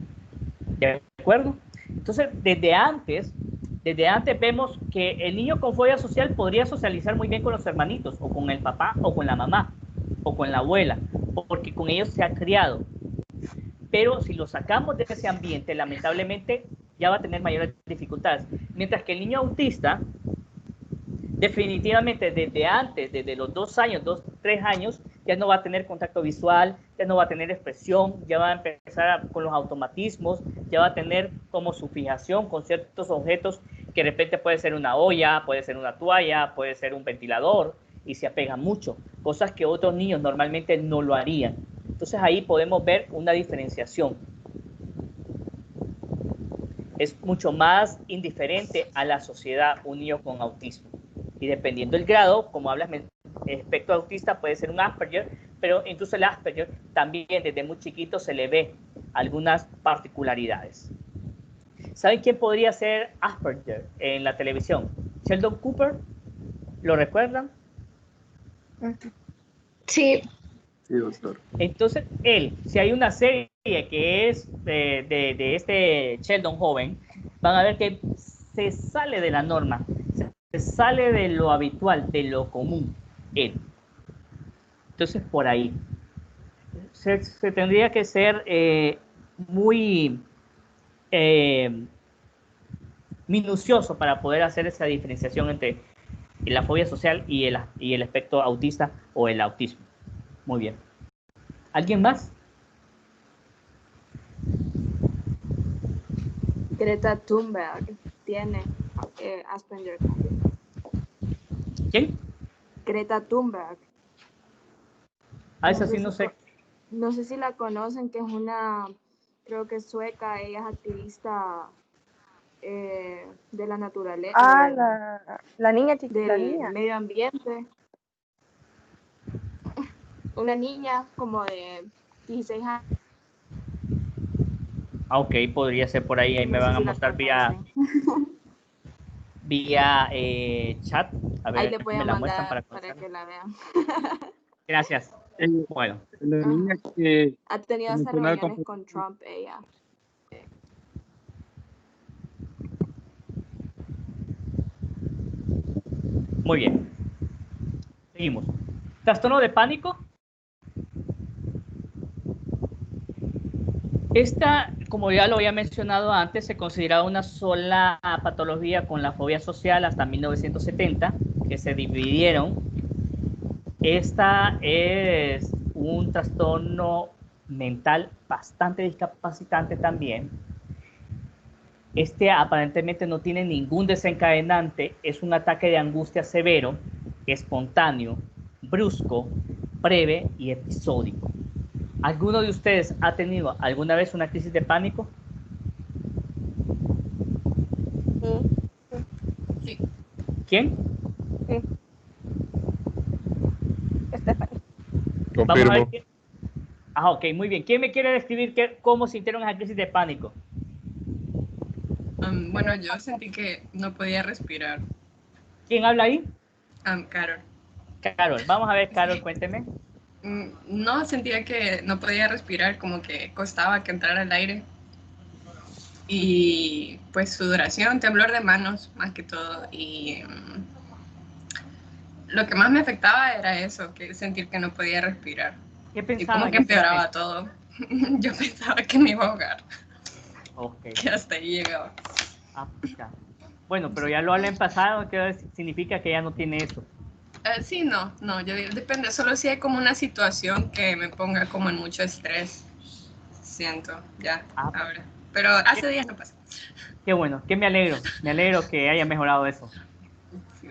¿De acuerdo? Entonces, desde antes vemos que el niño con fobia social podría socializar muy bien con los hermanitos, o con el papá, o con la mamá, o con la abuela, porque con ellos se ha criado. Pero si lo sacamos de ese ambiente, lamentablemente ya va a tener mayores dificultades. Mientras que el niño autista, definitivamente desde antes, desde los 2 años, 3 años, ya no va a tener contacto visual, ya no va a tener expresión, ya va a empezar con los automatismos, ya va a tener como su fijación con ciertos objetos que de repente puede ser una olla, puede ser una toalla, puede ser un ventilador, y se apega mucho, cosas que otros niños normalmente no lo harían. Entonces ahí podemos ver una diferenciación. Es mucho más indiferente a la sociedad un niño con autismo. Y dependiendo del grado, como hablas, el espectro autista puede ser un Asperger, pero incluso el Asperger también desde muy chiquito se le ve algunas particularidades. ¿Saben quién podría ser Asperger en la televisión? Sheldon Cooper, ¿lo recuerdan? Sí. Sí, doctor. Entonces, si hay una serie que es de este Sheldon joven, van a ver que se sale de la norma, se sale de lo habitual, de lo común, él. Entonces, por ahí. Se tendría que ser muy minucioso para poder hacer esa diferenciación entre la fobia social y el aspecto autista o el autismo. Muy bien. ¿Alguien más? Greta Thunberg tiene Asperger también. ¿Quién? Greta Thunberg. Esa sí no sé. No sé si la conocen, que es una, creo que es sueca, ella es activista de la naturaleza. Ah, la niña chiquita. Del La niña. medio ambiente. Una niña como de 16 años. Ah, ok, podría ser por ahí. Ahí me van a mostrar vía chat. A ver, ahí le voy a me la mandar muestran para que la vean. Gracias. Bueno. La niña que Ha tenido hasta reuniones con Trump ella. Muy bien. Seguimos. Trastorno de pánico. Esta, como ya lo había mencionado antes, se consideraba una sola patología con la fobia social hasta 1970, que se dividieron. Esta es un trastorno mental bastante discapacitante también. Este aparentemente no tiene ningún desencadenante, es un ataque de angustia severo, espontáneo, brusco, breve y episódico. ¿Alguno de ustedes ha tenido alguna vez una crisis de pánico? Sí. ¿Quién? Sí. Stephanie. Vamos a ver Confirmo. quién. Ah, ok, muy bien. ¿Quién me quiere describir cómo sintieron esa crisis de pánico? Bueno, yo sentí que no podía respirar. ¿Quién habla ahí? Carol. Carol. Vamos a ver, Carol, cuénteme. No, sentía que no podía respirar, como que costaba que entrara el aire. Y pues sudoración, temblor de manos, más que todo. Y lo que más me afectaba era eso, que sentir que no podía respirar. ¿Qué Y pensaba como que en ese empeoraba momento? todo. Yo pensaba que me iba a ahogar. Ok. Que hasta ahí llegaba. Ah, ya. Bueno, pero ya lo hablan pasado, ¿qué significa que ya no tiene eso? Sí, no, yo digo, depende, solo si hay como una situación que me ponga como en mucho estrés, siento, ya, ahora. Pero hace días no pasa. Qué bueno, que me alegro que haya mejorado eso. Sí.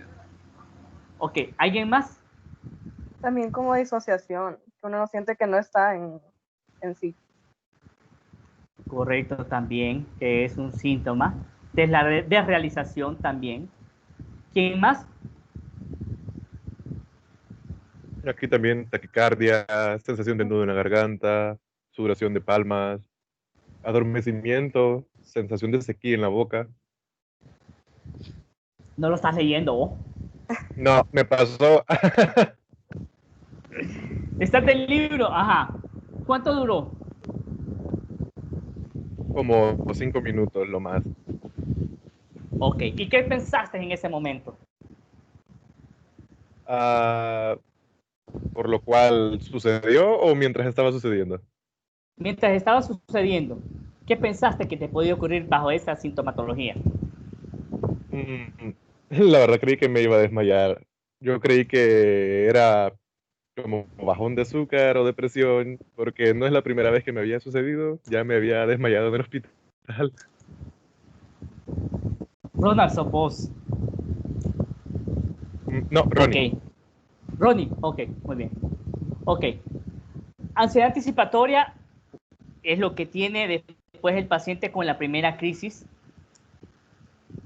Ok, ¿alguien más? También como disociación, que uno no siente que no está en sí. Correcto, también, que es un síntoma de la desrealización también. ¿Quién más? Aquí también taquicardia, sensación de nudo en la garganta, sudoración de palmas, adormecimiento, sensación de sequía en la boca. No lo estás leyendo vos. No, me pasó. Está del libro, ajá. ¿Cuánto duró? Como 5 minutos, lo más. Ok, ¿y qué pensaste en ese momento? Por lo cual sucedió o mientras estaba sucediendo. Mientras estaba sucediendo, ¿qué pensaste que te podía ocurrir bajo esa sintomatología? La verdad creí que me iba a desmayar. Yo creí que era como bajón de azúcar o depresión, porque no es la primera vez que me había sucedido. Ya me había desmayado en el hospital. Ronald, sos vos. No, Ronnie. Ok. Ronnie, ok, muy bien. Ok. Ansiedad anticipatoria es lo que tiene después el paciente con la primera crisis.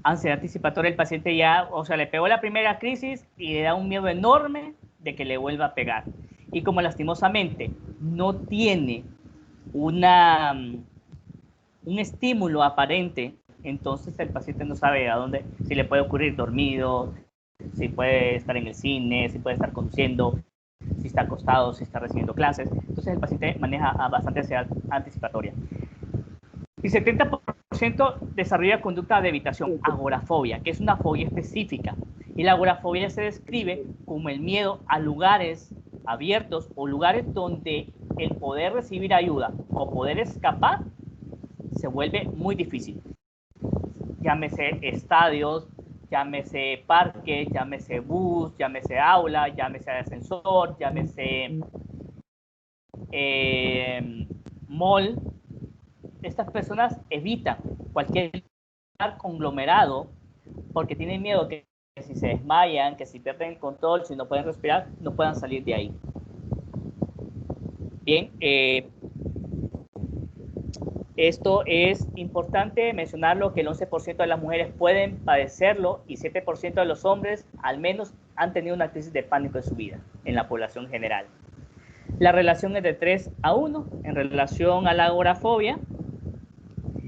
Ansiedad anticipatoria, el paciente ya, o sea, le pegó la primera crisis y le da un miedo enorme de que le vuelva a pegar. Y como lastimosamente no tiene un estímulo aparente, entonces el paciente no sabe a dónde, si le puede ocurrir dormido, si puede estar en el cine, si puede estar conduciendo, si está acostado, si está recibiendo clases. Entonces el paciente maneja bastante ansiedad anticipatoria. Y 70% desarrolla conducta de evitación, agorafobia, que es una fobia específica. Y la agorafobia se describe como el miedo a lugares abiertos o lugares donde el poder recibir ayuda o poder escapar se vuelve muy difícil. Llámese estadios, llámese parque, llámese bus, llámese aula, llámese ascensor, llámese mall. Estas personas evitan cualquier lugar conglomerado porque tienen miedo que si se desmayan, que si pierden el control, si no pueden respirar, no puedan salir de ahí. Bien, esto es importante mencionarlo, que el 11% de las mujeres pueden padecerlo y 7% de los hombres al menos han tenido una crisis de pánico en su vida, en la población general. La relación es de 3-1 en relación a la agorafobia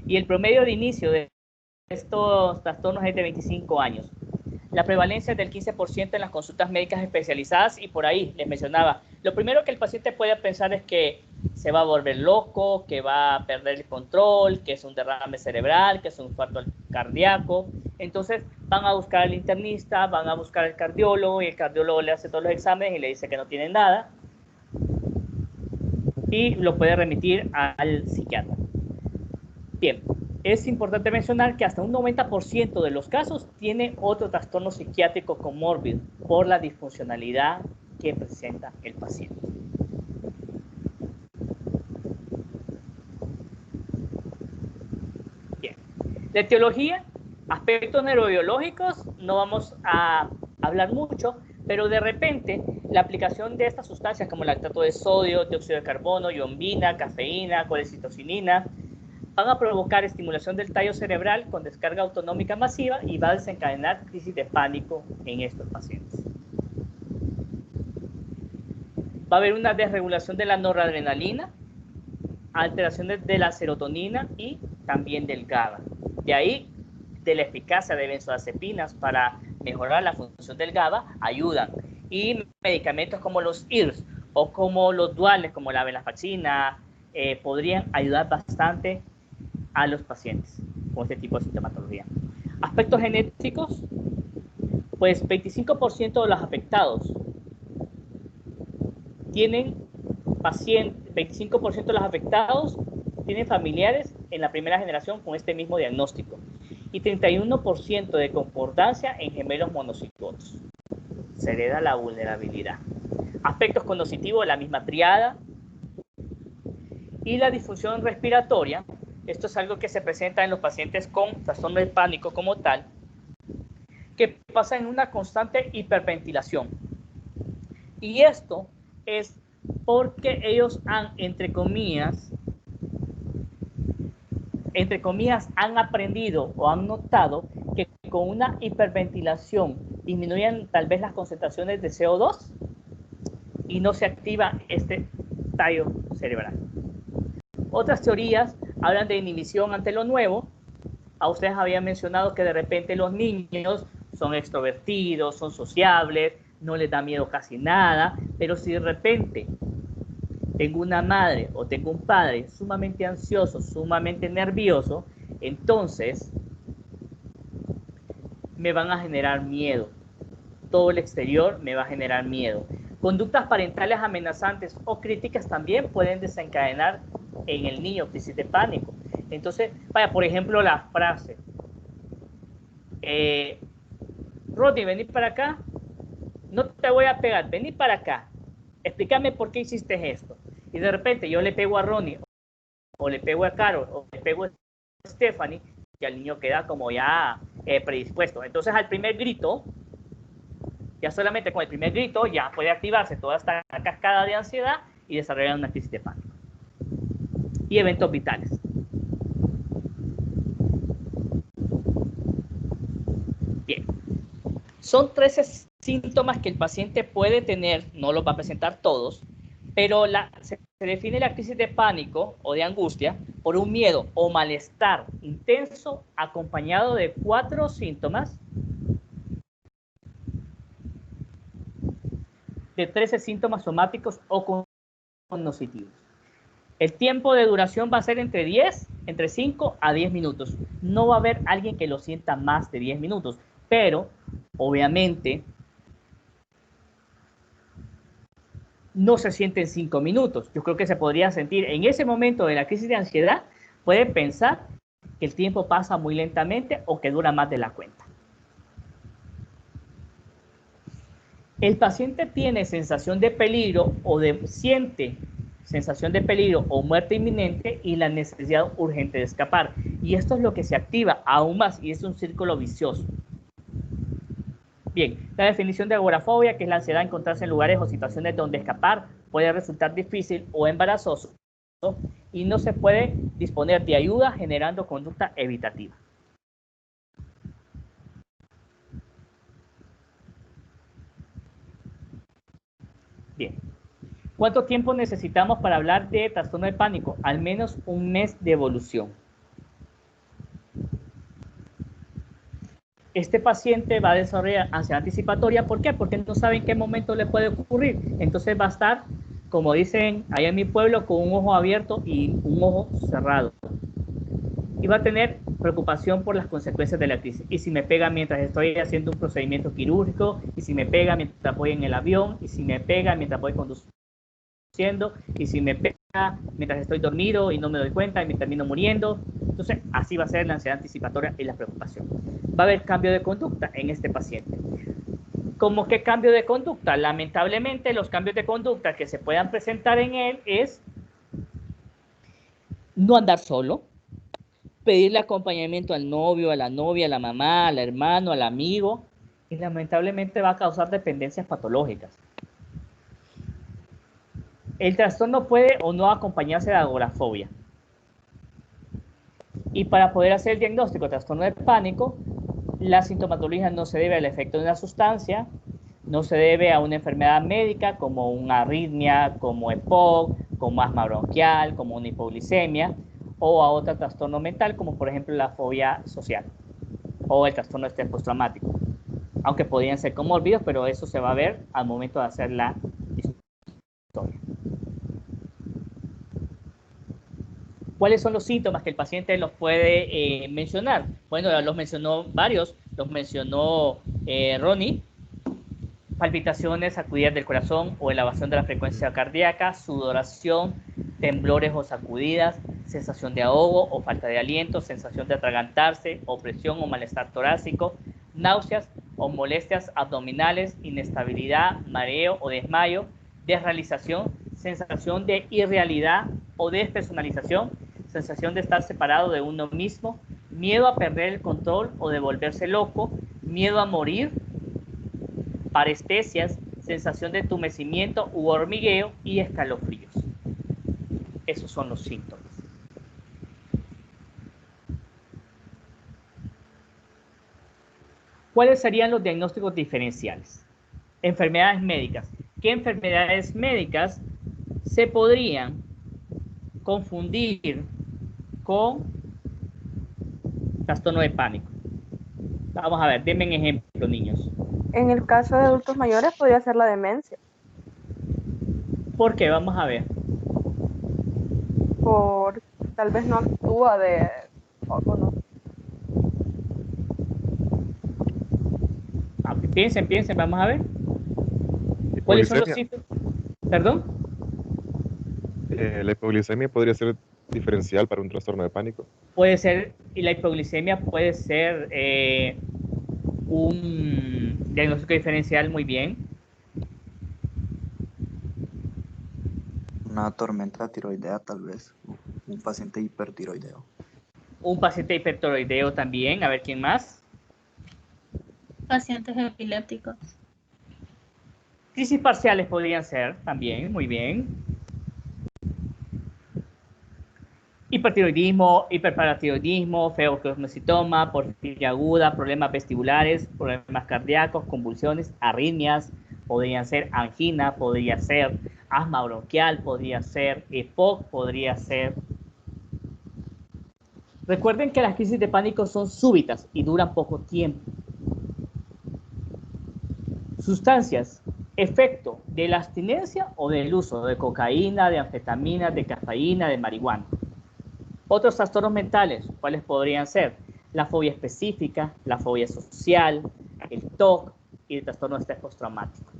y el promedio de inicio de estos trastornos es de 25 años. La prevalencia es del 15% en las consultas médicas especializadas y por ahí les mencionaba, lo primero que el paciente puede pensar es que se va a volver loco, que va a perder el control, que es un derrame cerebral, que es un infarto cardíaco. Entonces van a buscar al internista, van a buscar al cardiólogo y el cardiólogo le hace todos los exámenes y le dice que no tiene nada y lo puede remitir al psiquiatra. Bien, es importante mencionar que hasta un 90% de los casos tiene otro trastorno psiquiátrico comórbido por la disfuncionalidad que presenta el paciente. Bien, de etiología, aspectos neurobiológicos, no vamos a hablar mucho, pero de repente la aplicación de estas sustancias como lactato de sodio, dióxido de carbono, yombina, cafeína, colecistocinina, van a provocar estimulación del tallo cerebral con descarga autonómica masiva y va a desencadenar crisis de pánico en estos pacientes. Va a haber una desregulación de la noradrenalina, alteraciones de la serotonina y también del GABA. De ahí, de la eficacia de benzodiazepinas para mejorar la función del GABA, ayudan. Y medicamentos como los IRS o como los duales, como la venlafaxina, podrían ayudar bastante a los pacientes con este tipo de sintomatología. Aspectos genéticos, pues 25% de los afectados tienen 25% de los afectados tienen familiares en la primera generación con este mismo diagnóstico y 31% de concordancia en gemelos monocigotos. Se hereda la vulnerabilidad. Aspectos cognitivos, la misma triada. Y la disfunción respiratoria, esto es algo que se presenta en los pacientes con trastorno de pánico como tal, que pasa en una constante hiperventilación. Y esto es porque ellos han, entre comillas, han aprendido o han notado que con una hiperventilación disminuyen tal vez las concentraciones de CO2 y no se activa este tallo cerebral. Otras teorías hablan de inhibición ante lo nuevo. A ustedes habían mencionado que de repente los niños son extrovertidos, son sociables, no les da miedo casi nada, pero si de repente tengo una madre o tengo un padre sumamente ansioso, sumamente nervioso, entonces me van a generar miedo. Todo el exterior me va a generar miedo. Conductas parentales amenazantes o críticas también pueden desencadenar en el niño crisis de pánico. Entonces, vaya, por ejemplo, la frase, Rodney, vení para acá, no te voy a pegar, vení para acá, explícame por qué hiciste esto. Y de repente yo le pego a Ronnie, o le pego a Carol, o le pego a Stephanie, y el niño queda como ya predispuesto. Entonces al primer grito, ya solamente con el primer grito, ya puede activarse toda esta cascada de ansiedad y desarrollar una crisis de pánico. Y eventos vitales. Bien. Son 13 síntomas que el paciente puede tener, no los va a presentar todos, pero se define la crisis de pánico o de angustia por un miedo o malestar intenso acompañado de 4 síntomas de 13 síntomas somáticos o cognitivos. El tiempo de duración va a ser entre 5 a 10 minutos. No va a haber alguien que lo sienta más de 10 minutos, pero obviamente no se siente en 5 minutos. Yo creo que se podría sentir en ese momento de la crisis de ansiedad, puede pensar que el tiempo pasa muy lentamente o que dura más de la cuenta. El paciente tiene sensación de peligro siente sensación de peligro o muerte inminente y la necesidad urgente de escapar. Y esto es lo que se activa aún más y es un círculo vicioso. Bien, la definición de agorafobia, que es la ansiedad de encontrarse en lugares o situaciones donde escapar puede resultar difícil o embarazoso y no se puede disponer de ayuda generando conducta evitativa. Bien. ¿Cuánto tiempo necesitamos para hablar de trastorno de pánico? Al menos un mes de evolución. Este paciente va a desarrollar ansiedad anticipatoria. ¿Por qué? Porque no sabe en qué momento le puede ocurrir. Entonces va a estar, como dicen allá en mi pueblo, con un ojo abierto y un ojo cerrado. Y va a tener preocupación por las consecuencias de la crisis. Y si me pega mientras estoy haciendo un procedimiento quirúrgico, y si me pega mientras voy en el avión, y si me pega mientras voy conduciendo, y si me pega mientras estoy dormido y no me doy cuenta y me termino muriendo. Entonces, así va a ser la ansiedad anticipatoria y la preocupación. Va a haber cambio de conducta en este paciente. ¿Cómo qué cambio de conducta? Lamentablemente, los cambios de conducta que se puedan presentar en él es no andar solo, pedirle acompañamiento al novio, a la novia, a la mamá, al hermano, al amigo, y lamentablemente va a causar dependencias patológicas. El trastorno puede o no acompañarse de agorafobia. Y para poder hacer el diagnóstico de trastorno de pánico, la sintomatología no se debe al efecto de una sustancia, no se debe a una enfermedad médica como una arritmia, como EPOC, como asma bronquial, como una hipoglicemia, o a otro trastorno mental como por ejemplo la fobia social o el trastorno de estrés postraumático. Aunque podrían ser comórbidos, pero eso se va a ver al momento de hacer la historia. ¿Cuáles son los síntomas que el paciente los puede mencionar? Bueno, los mencionó varios, los mencionó Ronnie. Palpitaciones, sacudidas del corazón o elevación de la frecuencia cardíaca, sudoración, temblores o sacudidas, sensación de ahogo o falta de aliento, sensación de atragantarse, opresión o malestar torácico, náuseas o molestias abdominales, inestabilidad, mareo o desmayo, desrealización, sensación de irrealidad o despersonalización, sensación de estar separado de uno mismo, miedo a perder el control o de volverse loco, miedo a morir, parestesias, sensación de entumecimiento u hormigueo y escalofríos. Esos son los síntomas. ¿Cuáles serían los diagnósticos diferenciales? Enfermedades médicas. ¿Qué enfermedades médicas se podrían confundir con trastorno de pánico? Vamos a ver, denme un ejemplo, niños. En el caso de adultos mayores podría ser la demencia. ¿Por qué? Vamos a ver. Por tal vez no actúa de... o no. Piensen, vamos a ver. ¿Cuáles son los síntomas? ¿Perdón? La hipoglicemia podría ser diferencial para un trastorno de pánico. Puede ser, y la hipoglicemia puede ser un diagnóstico diferencial muy bien. Una tormenta tiroidea, tal vez. Un paciente hipertiroideo. Un paciente hipertiroideo también. A ver, ¿quién más? Pacientes epilépticos. Crisis parciales podrían ser también, muy bien. Hipertiroidismo, hiperparatiroidismo, feocromocitoma, porfiria aguda, problemas vestibulares, problemas cardíacos, convulsiones, arritmias, podrían ser angina, podría ser asma bronquial, podría ser EPOC, podría ser... Recuerden que las crisis de pánico son súbitas y duran poco tiempo. Sustancias Efecto de la abstinencia o del uso de cocaína, de anfetamina, de cafeína, de marihuana. Otros trastornos mentales, ¿cuáles podrían ser? La fobia específica, la fobia social, el TOC y el trastorno de estrés postraumático.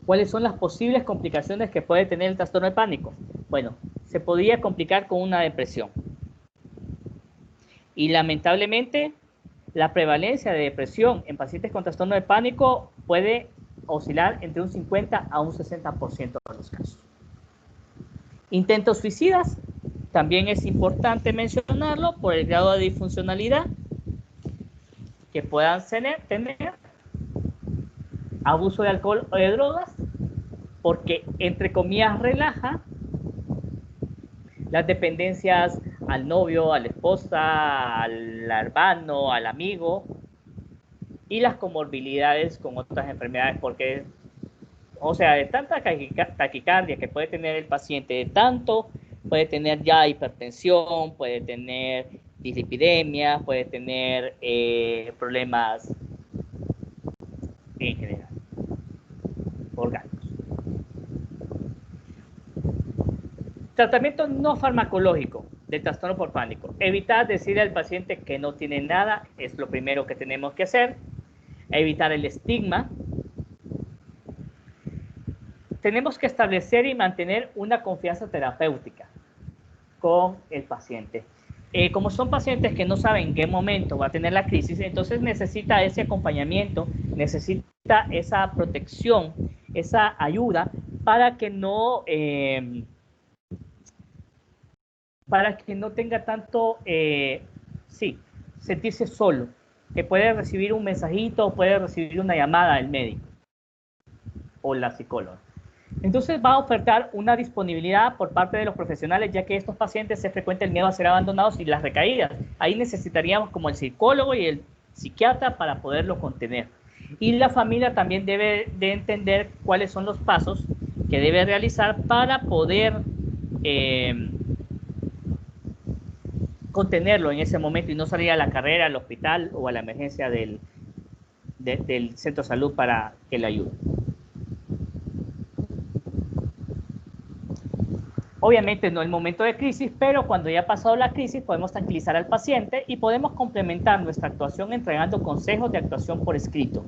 ¿Cuáles son las posibles complicaciones que puede tener el trastorno de pánico? Bueno, se podría complicar con una depresión. Y lamentablemente, la prevalencia de depresión en pacientes con trastorno de pánico puede oscilar entre un 50 a un 60% de los casos. Intentos suicidas, también es importante mencionarlo por el grado de disfuncionalidad que puedan tener, abuso de alcohol o de drogas, porque entre comillas relaja las dependencias al novio, a la esposa, al hermano, al amigo, y las comorbilidades con otras enfermedades, porque, o sea, de tanta taquicardia que puede tener el paciente, de tanto puede tener ya hipertensión, puede tener dislipidemia, puede tener problemas en general, orgánicos. Tratamiento no farmacológico del trastorno por pánico. Evitar decirle al paciente que no tiene nada es lo primero que tenemos que hacer. Evitar el estigma. Tenemos que establecer y mantener una confianza terapéutica con el paciente. Como son pacientes que no saben en qué momento va a tener la crisis, entonces necesita ese acompañamiento, necesita esa protección, esa ayuda para que no tenga tanto, sentirse solo, que puede recibir un mensajito o puede recibir una llamada del médico o la psicóloga. Entonces va a ofertar una disponibilidad por parte de los profesionales, ya que estos pacientes se frecuenta el miedo a ser abandonados y las recaídas. Ahí necesitaríamos como el psicólogo y el psiquiatra para poderlo contener. Y la familia también debe de entender cuáles son los pasos que debe realizar para poder contenerlo en ese momento y no salir a la carrera, al hospital o a la emergencia del centro de salud para que le ayude. Obviamente no el momento de crisis, pero cuando ya ha pasado la crisis podemos tranquilizar al paciente y podemos complementar nuestra actuación entregando consejos de actuación por escrito.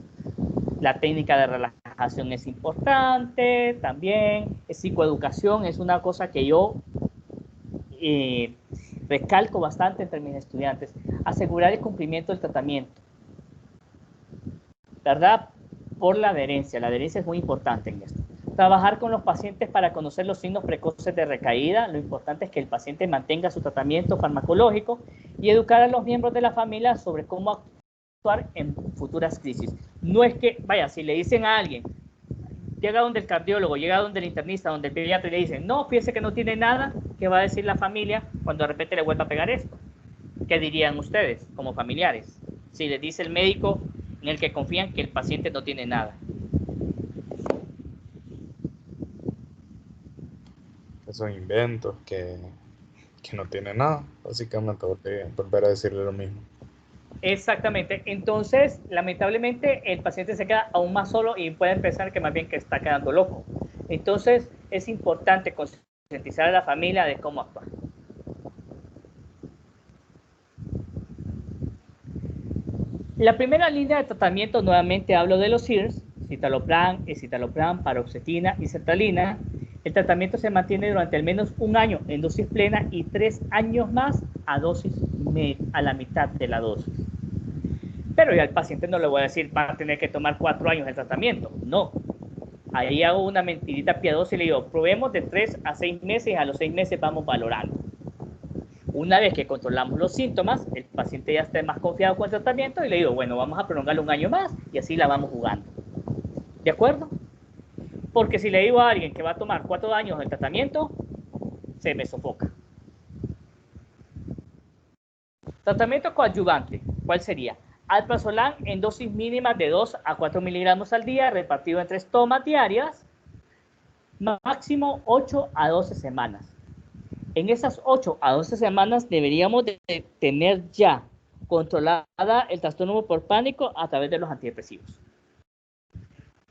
La técnica de relajación es importante también. Psicoeducación es una cosa que yo recalco bastante entre mis estudiantes. Asegurar el cumplimiento del tratamiento, ¿verdad? Por la adherencia. La adherencia es muy importante en esto. Trabajar con los pacientes para conocer los signos precoces de recaída. Lo importante es que el paciente mantenga su tratamiento farmacológico y educar a los miembros de la familia sobre cómo actuar en futuras crisis. No es que, vaya, si le dicen a alguien, llega donde el cardiólogo, llega donde el internista, donde el pediatra y le dicen, no, piense que no tiene nada, ¿qué va a decir la familia cuando de repente le vuelva a pegar esto? ¿Qué dirían ustedes como familiares? Si les dice el médico en el que confían que el paciente no tiene nada. Son inventos que no tienen nada, básicamente volver a decirle lo mismo. Exactamente. Entonces, lamentablemente, el paciente se queda aún más solo y puede pensar que más bien que está quedando loco. Entonces, es importante concientizar a la familia de cómo actuar. La primera línea de tratamiento, nuevamente hablo de los SIRS, citalopram, escitalopram, paroxetina y sertralina. El tratamiento se mantiene durante al menos un año en dosis plena y 3 años más a la mitad de la dosis. Pero ya al paciente no le voy a decir, va a tener que tomar 4 años el tratamiento. No. Ahí hago una mentirita piadosa y le digo, probemos de 3 a 6 meses y a los 6 meses vamos valorando. Una vez que controlamos los síntomas, el paciente ya está más confiado con el tratamiento y le digo, bueno, vamos a prolongarlo un año más y así la vamos jugando. ¿De acuerdo? Porque si le digo a alguien que va a tomar 4 años el tratamiento, se me sofoca. Tratamiento coadyuvante, ¿cuál sería? Alprazolam en dosis mínimas de 2 a 4 miligramos al día, repartido en 3 tomas diarias, máximo 8 a 12 semanas. En esas 8 a 12 semanas deberíamos de tener ya controlada el trastorno por pánico a través de los antidepresivos.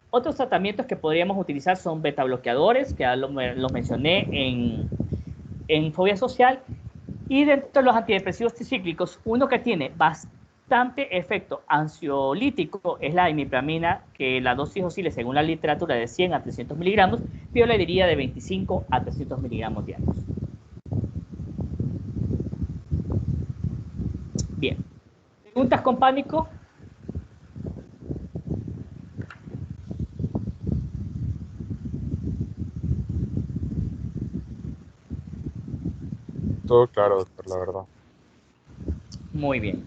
Otros tratamientos que podríamos utilizar son beta bloqueadores, que ya los mencioné en fobia social, y dentro de los antidepresivos tricíclicos, uno que tiene bastante efecto ansiolítico es la imipramina, que la dosis oscila según la literatura de 100 a 300 miligramos, yo le diría de 25 a 300 miligramos diarios. Bien. ¿Preguntas con pánico? Todo claro, doctor, la verdad. Muy bien.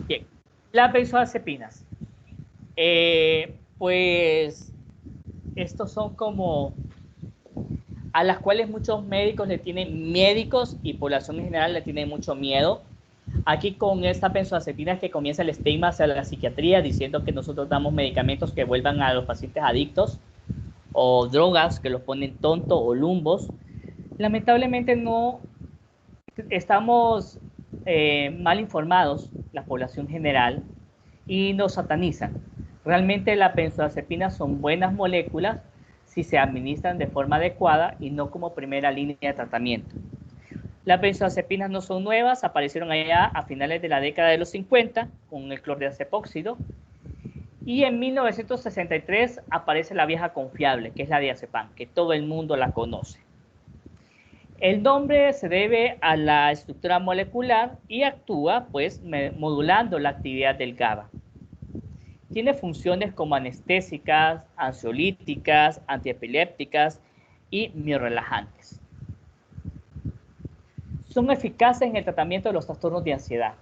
Bien. Las benzodiazepinas. Pues estos son como a las cuales muchos médicos y población en general le tienen mucho miedo. Aquí con esta benzodiazepina que comienza el estigma hacia la psiquiatría diciendo que nosotros damos medicamentos que vuelvan a los pacientes adictos o drogas que los ponen tontos o lumbos. Lamentablemente no estamos mal informados, la población general, y nos satanizan. Realmente las benzodiazepinas son buenas moléculas si se administran de forma adecuada y no como primera línea de tratamiento. Las benzodiazepinas no son nuevas, aparecieron allá a finales de la década de los 50 con el clordiazepóxido, y en 1963 aparece la vieja confiable, que es la diazepam, que todo el mundo la conoce. El nombre se debe a la estructura molecular y actúa pues modulando la actividad del GABA. Tiene funciones como anestésicas, ansiolíticas, antiepilépticas y miorrelajantes. Son eficaces en el tratamiento de los trastornos de ansiedad,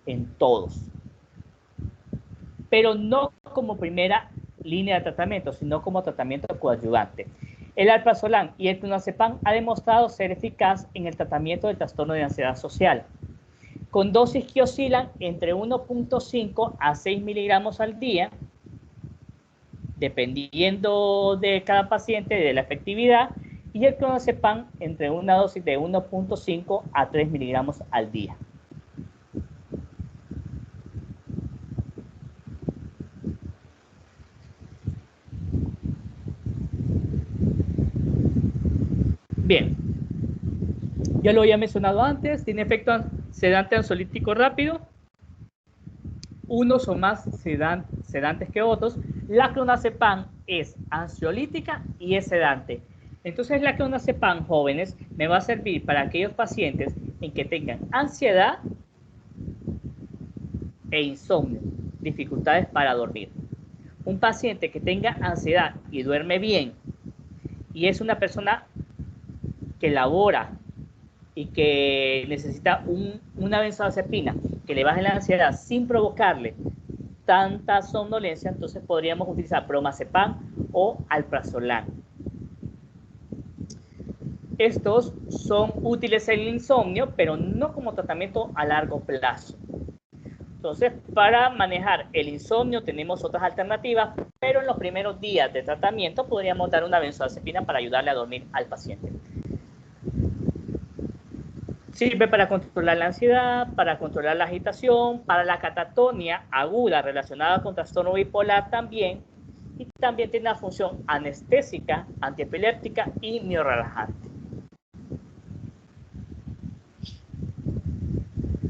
en todos, pero no como primera línea de tratamiento, sino como tratamiento coadyuvante. El alprazolam y el clonazepam ha demostrado ser eficaz en el tratamiento del trastorno de ansiedad social, con dosis que oscilan entre 1.5 a 6 miligramos al día, dependiendo de cada paciente y de la efectividad, y el clonazepam entre una dosis de 1.5 a 3 miligramos al día. Bien, ya lo había mencionado antes, tiene efecto sedante ansiolítico rápido, unos son más sedantes que otros. La clonazepam es ansiolítica y es sedante. Entonces la clonazepam, jóvenes, me va a servir para aquellos pacientes en que tengan ansiedad e insomnio, dificultades para dormir. Un paciente que tenga ansiedad y duerme bien y es una persona que labora y que necesita una benzodiazepina que le baje la ansiedad sin provocarle tanta somnolencia, entonces podríamos utilizar bromazepam o alprazolam. Estos son útiles en el insomnio, pero no como tratamiento a largo plazo. Entonces, para manejar el insomnio tenemos otras alternativas, pero en los primeros días de tratamiento podríamos dar una benzodiazepina para ayudarle a dormir al paciente. Sirve para controlar la ansiedad, para controlar la agitación, para la catatonia aguda relacionada con trastorno bipolar también, y también tiene una función anestésica, antiepiléptica y miorrelajante.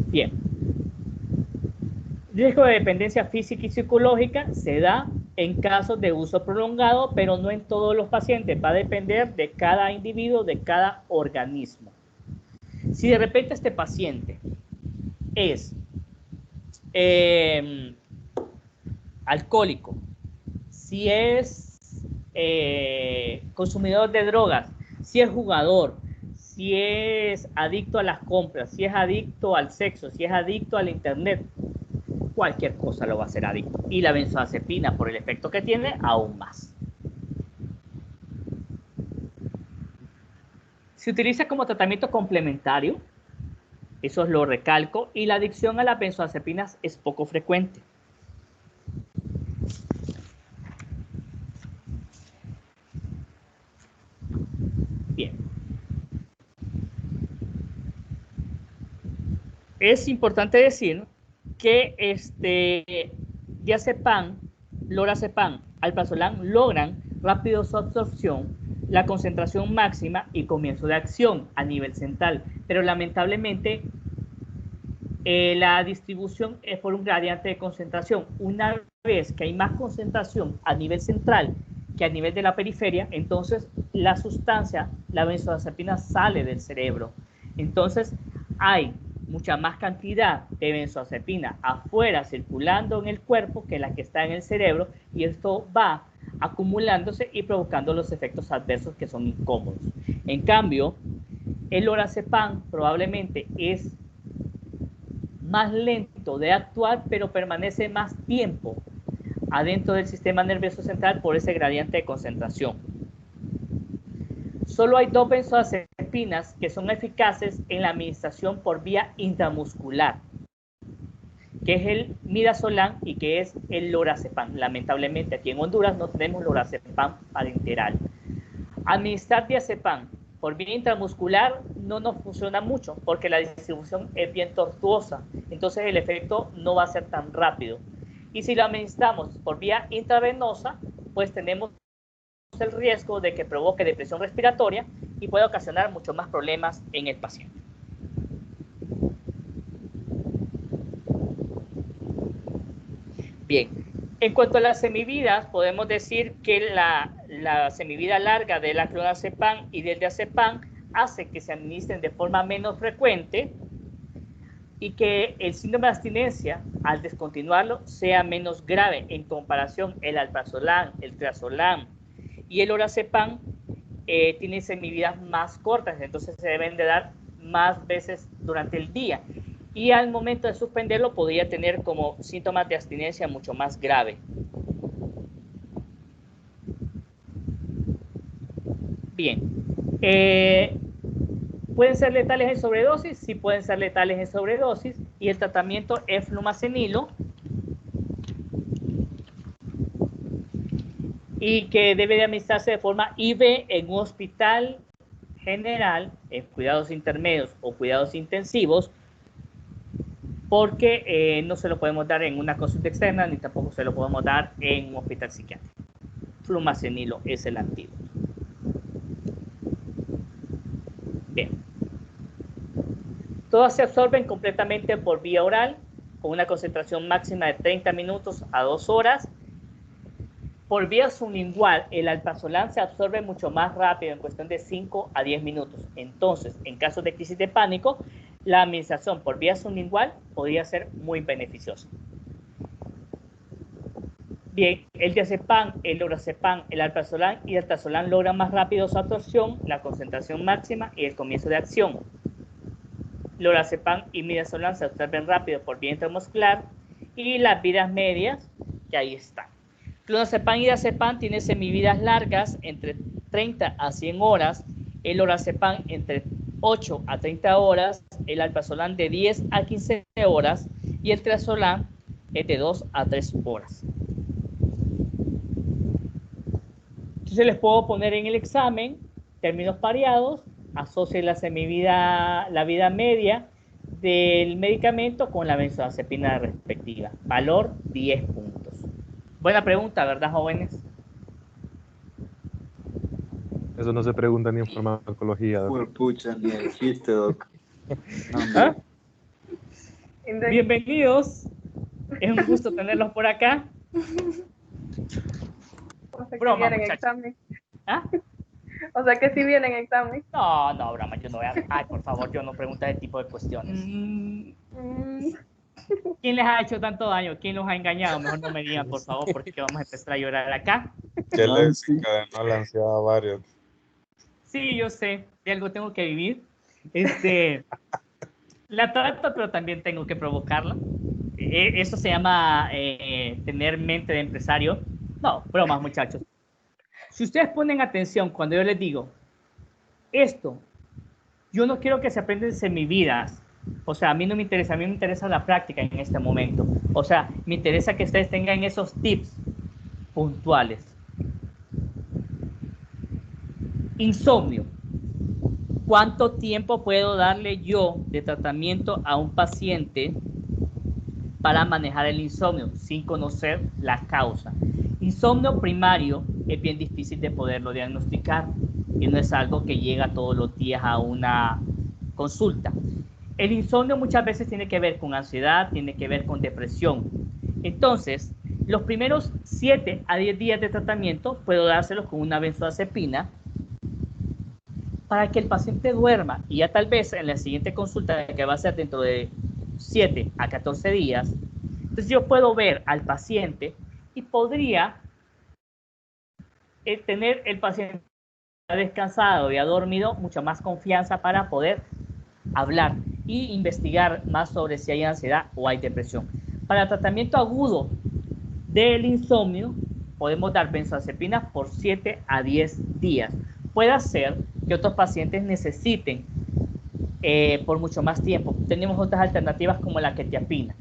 Bien. Riesgo de dependencia física y psicológica se da en casos de uso prolongado, pero no en todos los pacientes. Va a depender de cada individuo, de cada organismo. Si de repente este paciente es alcohólico, si es consumidor de drogas, si es jugador, si es adicto a las compras, si es adicto al sexo, si es adicto al internet, cualquier cosa lo va a hacer adicto. Y la benzodiazepina, por el efecto que tiene, aún más. Se utiliza como tratamiento complementario, eso lo recalco, y la adicción a las benzodiazepinas es poco frecuente. es importante decir que diazepam, lorazepam, alprazolam logran rápido su absorción, la concentración máxima y comienzo de acción a nivel central, pero lamentablemente la distribución es por un gradiente de concentración. Una vez que hay más concentración a nivel central que a nivel de la periferia, entonces la sustancia, la benzodiazepina, sale del cerebro. Entonces hay mucha más cantidad de benzodiazepina afuera circulando en el cuerpo que la que está en el cerebro, y esto va acumulándose y provocando los efectos adversos que son incómodos. En cambio, el lorazepam probablemente es más lento de actuar, pero permanece más tiempo adentro del sistema nervioso central por ese gradiente de concentración. Solo hay 2 benzodiazepinas que son eficaces en la administración por vía intramuscular, que es el midazolam y que es el lorazepam. Lamentablemente aquí en Honduras no tenemos lorazepam parenteral. Administrar diazepam por vía intramuscular no nos funciona mucho porque la distribución es bien tortuosa, entonces el efecto no va a ser tan rápido. Y si lo administramos por vía intravenosa, pues tenemos el riesgo de que provoque depresión respiratoria y puede ocasionar mucho más problemas en el paciente. Bien, en cuanto a las semividas, podemos decir que la semivida larga de la clonazepam y del diazepam hace que se administren de forma menos frecuente y que el síndrome de abstinencia, al descontinuarlo, sea menos grave en comparación el alprazolam, el triazolam y el lorazepam tienen semividas más cortas, entonces se deben de dar más veces durante el día. Y al momento de suspenderlo podría tener como síntomas de abstinencia mucho más grave. Bien. ¿Pueden ser letales en sobredosis? Sí, pueden ser letales en sobredosis. Y el tratamiento es flumacenilo. Y que debe de administrarse de forma IV en un hospital general, en cuidados intermedios o cuidados intensivos, porque no se lo podemos dar en una consulta externa, ni tampoco se lo podemos dar en un hospital psiquiátrico. Flumacenilo es el antídoto. Bien. Todas se absorben completamente por vía oral, con una concentración máxima de 30 minutos a 2 horas. Por vía sublingual, el alprazolam se absorbe mucho más rápido, en cuestión de 5 a 10 minutos. Entonces, en caso de crisis de pánico, la administración por vía sublingual podría ser muy beneficiosa. Bien, el diazepam, el lorazepam, el alprazolam y el triazolam logran más rápido su absorción, la concentración máxima y el comienzo de acción. Lorazepam y midazolam se absorben rápido por vía intramuscular, y las vidas medias, que ahí están. Clonazepam y diazepam tienen semividas largas entre 30 a 100 horas, el lorazepam entre 8 a 30 horas, el alprazolam de 10 a 15 horas y el triazolam es de 2 a 3 horas. Entonces les puedo poner en el examen términos pareados, asocie la semivida, la vida media del medicamento con la benzodiazepina respectiva. Valor 10 puntos. Buena pregunta, ¿verdad, jóvenes? Eso no se pregunta ni en farmacología. Por pucha, ni el chiste, doc. No, ¿Ah? Bienvenidos. Es un gusto tenerlos por acá. O sea, Broma, que vienen muchachos. examen. ¿Ah? O sea que sí vienen examen. No, broma, yo no voy a... Ay, por favor, yo no pregunto ese tipo de cuestiones. ¿Quién les ha hecho tanto daño? ¿Quién los ha engañado? Mejor no me digan, por favor, porque vamos a empezar a llorar acá. Que le desencadenó la ansiedad a varios. Sí, yo sé, de algo tengo que vivir. La trato, pero también tengo que provocarla. Eso se llama tener mente de empresario. No, bromas, muchachos. Si ustedes ponen atención cuando yo les digo esto, yo no quiero que se aprendan semividas. O sea, a mí no me interesa, a mí me interesa la práctica en este momento. O sea, me interesa que ustedes tengan esos tips puntuales. Insomnio. ¿Cuánto tiempo puedo darle yo de tratamiento a un paciente para manejar el insomnio sin conocer la causa? Insomnio primario es bien difícil de poderlo diagnosticar y no es algo que llega todos los días a una consulta. El insomnio muchas veces tiene que ver con ansiedad, tiene que ver con depresión. Entonces, los primeros 7 a 10 días de tratamiento puedo dárselos con una benzodiazepina para que el paciente duerma, y ya tal vez en la siguiente consulta, que va a ser dentro de 7 a 14 días, entonces yo puedo ver al paciente y podría tener el paciente descansado y ha dormido mucha más confianza para poder hablar y investigar más sobre si hay ansiedad o hay depresión. Para el tratamiento agudo del insomnio podemos dar benzodiazepinas por 7 a 10 días. Puede ser que otros pacientes necesiten por mucho más tiempo. Tenemos otras alternativas como la quetiapina.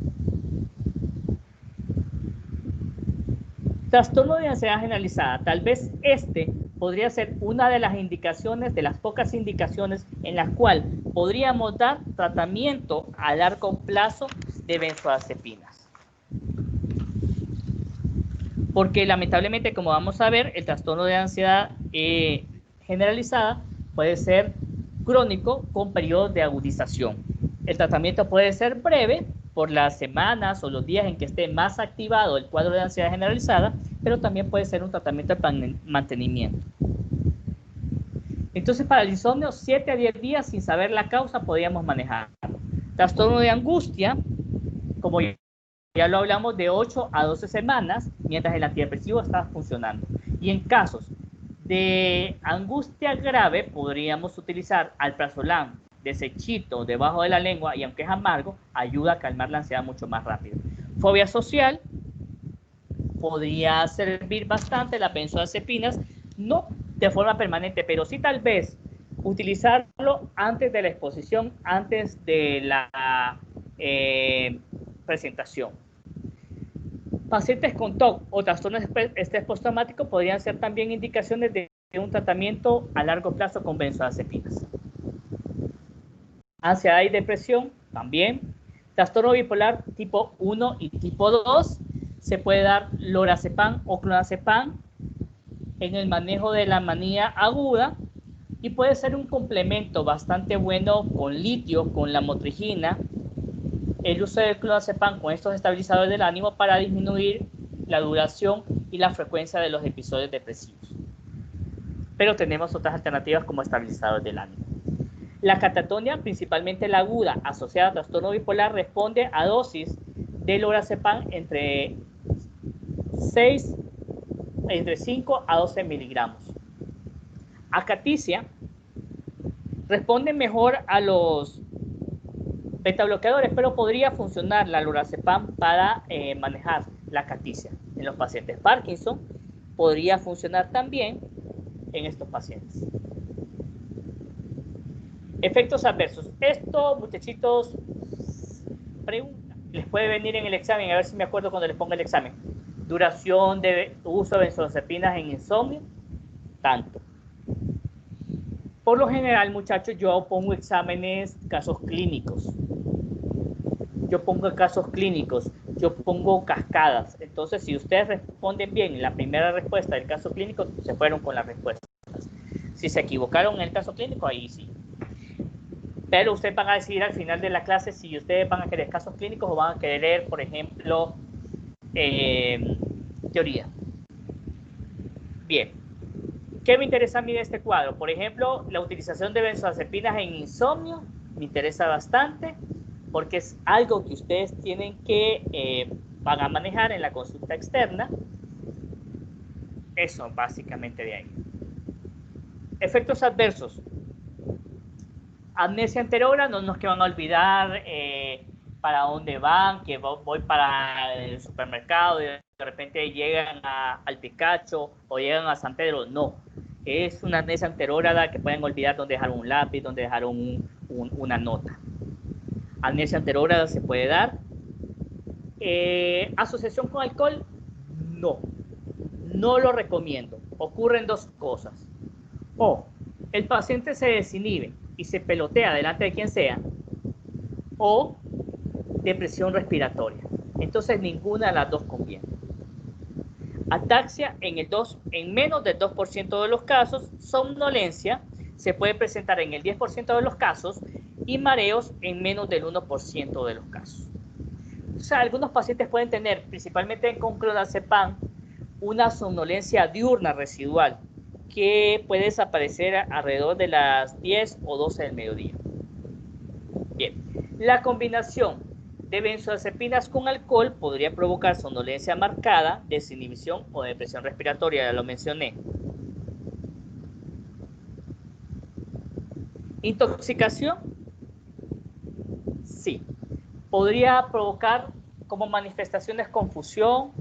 Trastorno de ansiedad generalizada. Tal vez este podría ser una de las indicaciones, de las pocas indicaciones en las cuales podríamos dar tratamiento a largo plazo de benzodiazepinas. Porque lamentablemente, como vamos a ver, el trastorno de ansiedad generalizada puede ser crónico con periodos de agudización. El tratamiento puede ser breve por las semanas o los días en que esté más activado el cuadro de ansiedad generalizada, pero también puede ser un tratamiento de mantenimiento. Entonces, para el insomnio, 7 a 10 días sin saber la causa podríamos manejarlo. Trastorno de angustia, como ya lo hablamos, de 8 a 12 semanas, mientras el antidepresivo está funcionando. Y en casos de angustia grave, podríamos utilizar alprazolam, desechito debajo de la lengua, y aunque es amargo, ayuda a calmar la ansiedad mucho más rápido. Fobia social, podría servir bastante las benzodiazepinas, no de forma permanente, pero sí tal vez utilizarlo antes de la exposición, antes de la presentación. Pacientes con TOC o trastorno de estrés postraumático podrían ser también indicaciones de un tratamiento a largo plazo con benzodiazepinas. Ansiedad y depresión también. Trastorno bipolar tipo 1 y tipo 2, se puede dar lorazepam o clonazepam en el manejo de la manía aguda, y puede ser un complemento bastante bueno con litio, con la motrigina, el uso del clonazepam con estos estabilizadores del ánimo para disminuir la duración y la frecuencia de los episodios depresivos. Pero tenemos otras alternativas como estabilizadores del ánimo. La catatonia, principalmente la aguda asociada a trastorno bipolar, responde a dosis de lorazepam entre 5 a 12 miligramos. Acaticia responde mejor a los betabloqueadores, pero podría funcionar la lorazepam para manejar la acaticia. En los pacientes Parkinson podría funcionar también en estos pacientes. Efectos adversos. Esto, muchachitos, pregunta. Les puede venir en el examen, a ver si me acuerdo cuando les ponga el examen. Duración de uso de benzodiazepinas en insomnio, tanto. Por lo general, muchachos, yo pongo exámenes, casos clínicos. Yo pongo casos clínicos, yo pongo cascadas. Entonces, si ustedes responden bien en la primera respuesta del caso clínico, se fueron con las respuestas. Si se equivocaron en el caso clínico, ahí sí. Pero ustedes van a decidir al final de la clase si ustedes van a querer casos clínicos o van a querer, por ejemplo, teoría. Bien. ¿Qué me interesa a mí de este cuadro? Por ejemplo, la utilización de benzodiazepinas en insomnio me interesa bastante porque es algo que ustedes tienen que van a manejar en la consulta externa. Eso, básicamente de ahí. Efectos adversos. Amnesia anterior, no nos que van a olvidar para dónde van, que voy para el supermercado y de repente llegan al Picacho o llegan a San Pedro. No, es una amnesia anterógrada que pueden olvidar dónde dejaron un lápiz, dónde dejaron una nota. Amnesia anterógrada se puede dar. Asociación con alcohol, no lo recomiendo. Ocurren dos cosas. O el paciente se desinhibe y se pelotea delante de quien sea, o depresión respiratoria. Entonces ninguna de las dos conviene. Ataxia en menos del 2% de los casos, somnolencia se puede presentar en el 10% de los casos y mareos en menos del 1% de los casos. O sea, algunos pacientes pueden tener, principalmente con clonazepam, una somnolencia diurna residual que puede desaparecer alrededor de las 10 o 12 del mediodía. Bien, la combinación de benzodiazepinas con alcohol podría provocar somnolencia marcada, desinhibición o depresión respiratoria, ya lo mencioné. ¿Intoxicación? Sí. Podría provocar como manifestaciones confusión,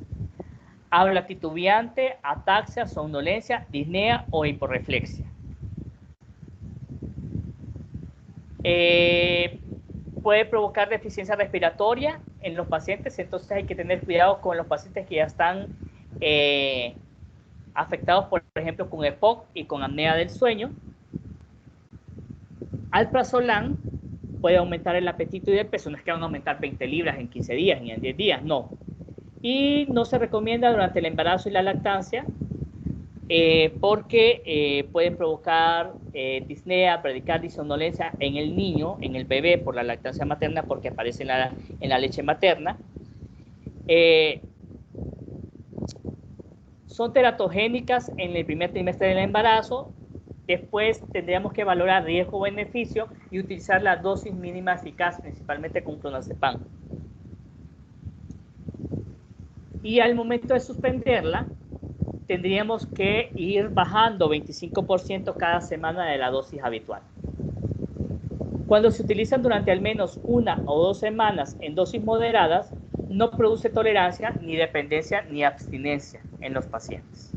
habla titubeante, ataxia, somnolencia, disnea o hiporreflexia. Puede provocar deficiencia respiratoria en los pacientes, entonces hay que tener cuidado con los pacientes que ya están afectados, por ejemplo, con EPOC y con apnea del sueño. Alprazolam puede aumentar el apetito y el peso, no es que van a aumentar 20 libras en 15 días ni en 10 días, no. Y no se recomienda durante el embarazo y la lactancia porque pueden provocar disnea, bradicardia y somnolencia en el niño, en el bebé por la lactancia materna, porque aparece en la leche materna. Son teratogénicas en el primer trimestre del embarazo. Después tendríamos que valorar riesgo-beneficio y utilizar la dosis mínima eficaz, principalmente con clonazepam. Y al momento de suspenderla, tendríamos que ir bajando 25% cada semana de la dosis habitual. Cuando se utilizan durante al menos 1 o 2 semanas en dosis moderadas, no produce tolerancia, ni dependencia, ni abstinencia en los pacientes.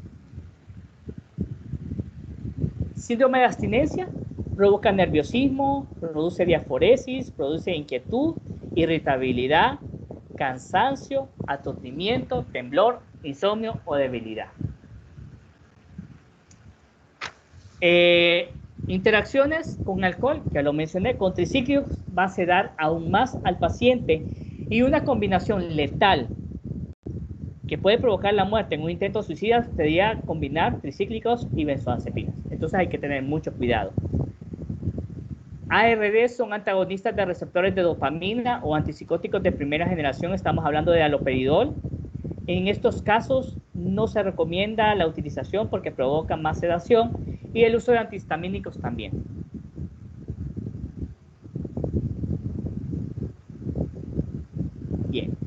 Síndrome de abstinencia provoca nerviosismo, produce diaforesis, produce inquietud, irritabilidad, cansancio, aturdimiento, temblor, insomnio o debilidad. Interacciones con alcohol, que lo mencioné, con tricíclicos va a sedar aún más al paciente, y una combinación letal que puede provocar la muerte en un intento suicida sería combinar tricíclicos y benzodiazepinas. Entonces hay que tener mucho cuidado. ARD son antagonistas de receptores de dopamina o antipsicóticos de primera generación. Estamos hablando de haloperidol. En estos casos no se recomienda la utilización porque provoca más sedación, y el uso de antihistamínicos también. Bien.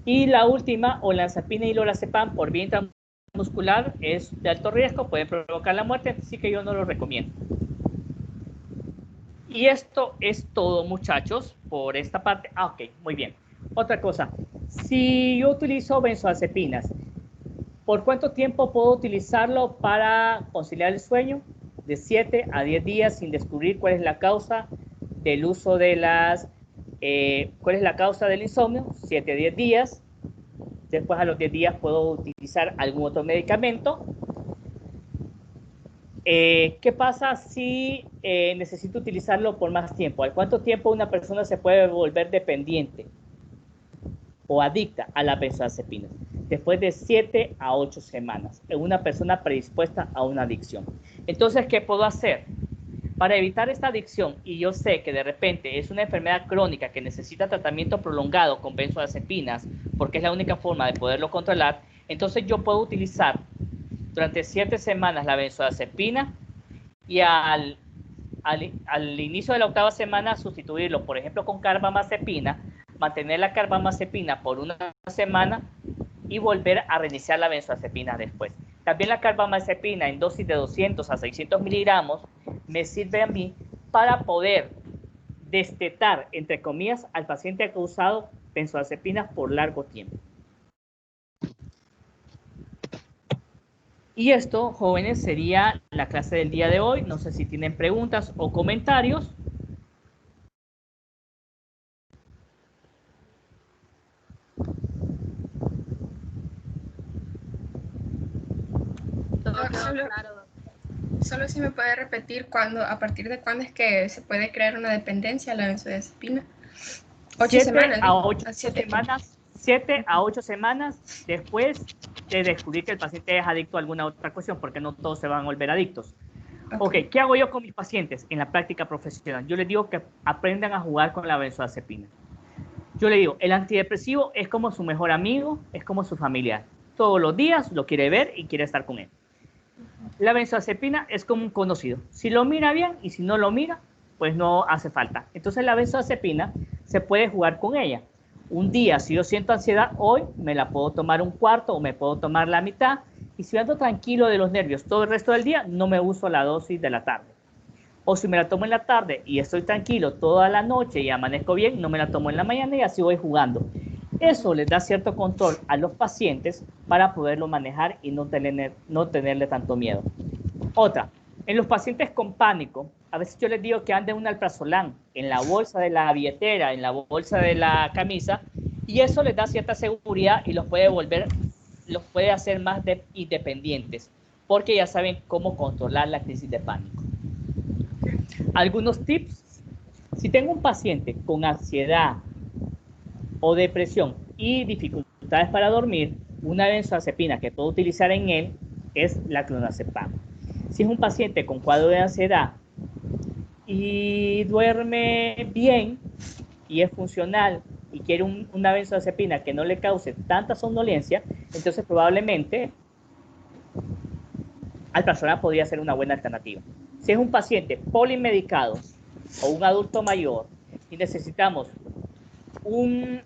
Y la última, olanzapina y lorazepam por vía intramuscular, es de alto riesgo, puede provocar la muerte, así que yo no lo recomiendo. Y esto es todo, muchachos, por esta parte. Ok, muy bien. Otra cosa, si yo utilizo benzodiazepinas, ¿por cuánto tiempo puedo utilizarlo para conciliar el sueño? De 7 a 10 días sin descubrir cuál es la causa del uso de cuál es la causa del insomnio. 7 a 10 días. Después a los 10 días puedo utilizar algún otro medicamento. ¿Qué pasa si necesito utilizarlo por más tiempo? ¿A cuánto tiempo una persona se puede volver dependiente o adicta a la benzodiazepina? Después de 7 a 8 semanas, en una persona predispuesta a una adicción. Entonces, ¿qué puedo hacer? Para evitar esta adicción, y yo sé que de repente es una enfermedad crónica que necesita tratamiento prolongado con benzodiazepinas, porque es la única forma de poderlo controlar, entonces yo puedo utilizar durante 7 semanas la benzodiazepina y al inicio de la 8ª semana sustituirlo, por ejemplo, con carbamazepina, mantener la carbamazepina por 1 semana y volver a reiniciar la benzodiazepina después. También la carbamazepina en dosis de 200 a 600 miligramos me sirve a mí para poder destetar, entre comillas, al paciente que ha usado benzodiazepinas por largo tiempo. Y esto, jóvenes, sería la clase del día de hoy. No sé si tienen preguntas o comentarios. Solo si me puede repetir a partir de cuándo es que se puede crear una dependencia a la benzodiazepina. 8 semanas. 7 a 8 semanas después de descubrir que el paciente es adicto a alguna otra cuestión, porque no todos se van a volver adictos. Ok, ¿qué hago yo con mis pacientes en la práctica profesional? Yo les digo que aprendan a jugar con la benzodiazepina. Yo le digo, el antidepresivo es como su mejor amigo, es como su familiar. Todos los días lo quiere ver y quiere estar con él. La benzodiazepina es como un conocido. Si lo mira bien y si no lo mira, pues no hace falta. Entonces la benzodiazepina se puede jugar con ella. Un día, si yo siento ansiedad, hoy me la puedo tomar un cuarto o me puedo tomar la mitad. Y si ando tranquilo de los nervios todo el resto del día, no me uso la dosis de la tarde. O si me la tomo en la tarde y estoy tranquilo toda la noche y amanezco bien, no me la tomo en la mañana y así voy jugando. Eso les da cierto control a los pacientes para poderlo manejar y no tenerle tanto miedo. Otra, en los pacientes con pánico, a veces yo les digo que anden un alprazolam en la bolsa de la billetera, en la bolsa de la camisa, y eso les da cierta seguridad y los puede hacer más independientes, porque ya saben cómo controlar la crisis de pánico. Algunos tips: si tengo un paciente con ansiedad o depresión y dificultades para dormir, una benzodiazepina que puedo utilizar en él es la clonazepam. Si es un paciente con cuadro de ansiedad y duerme bien y es funcional y quiere una benzodiazepina que no le cause tanta somnolencia, entonces probablemente alprazolam podría ser una buena alternativa. Si es un paciente polimedicado o un adulto mayor y necesitamos un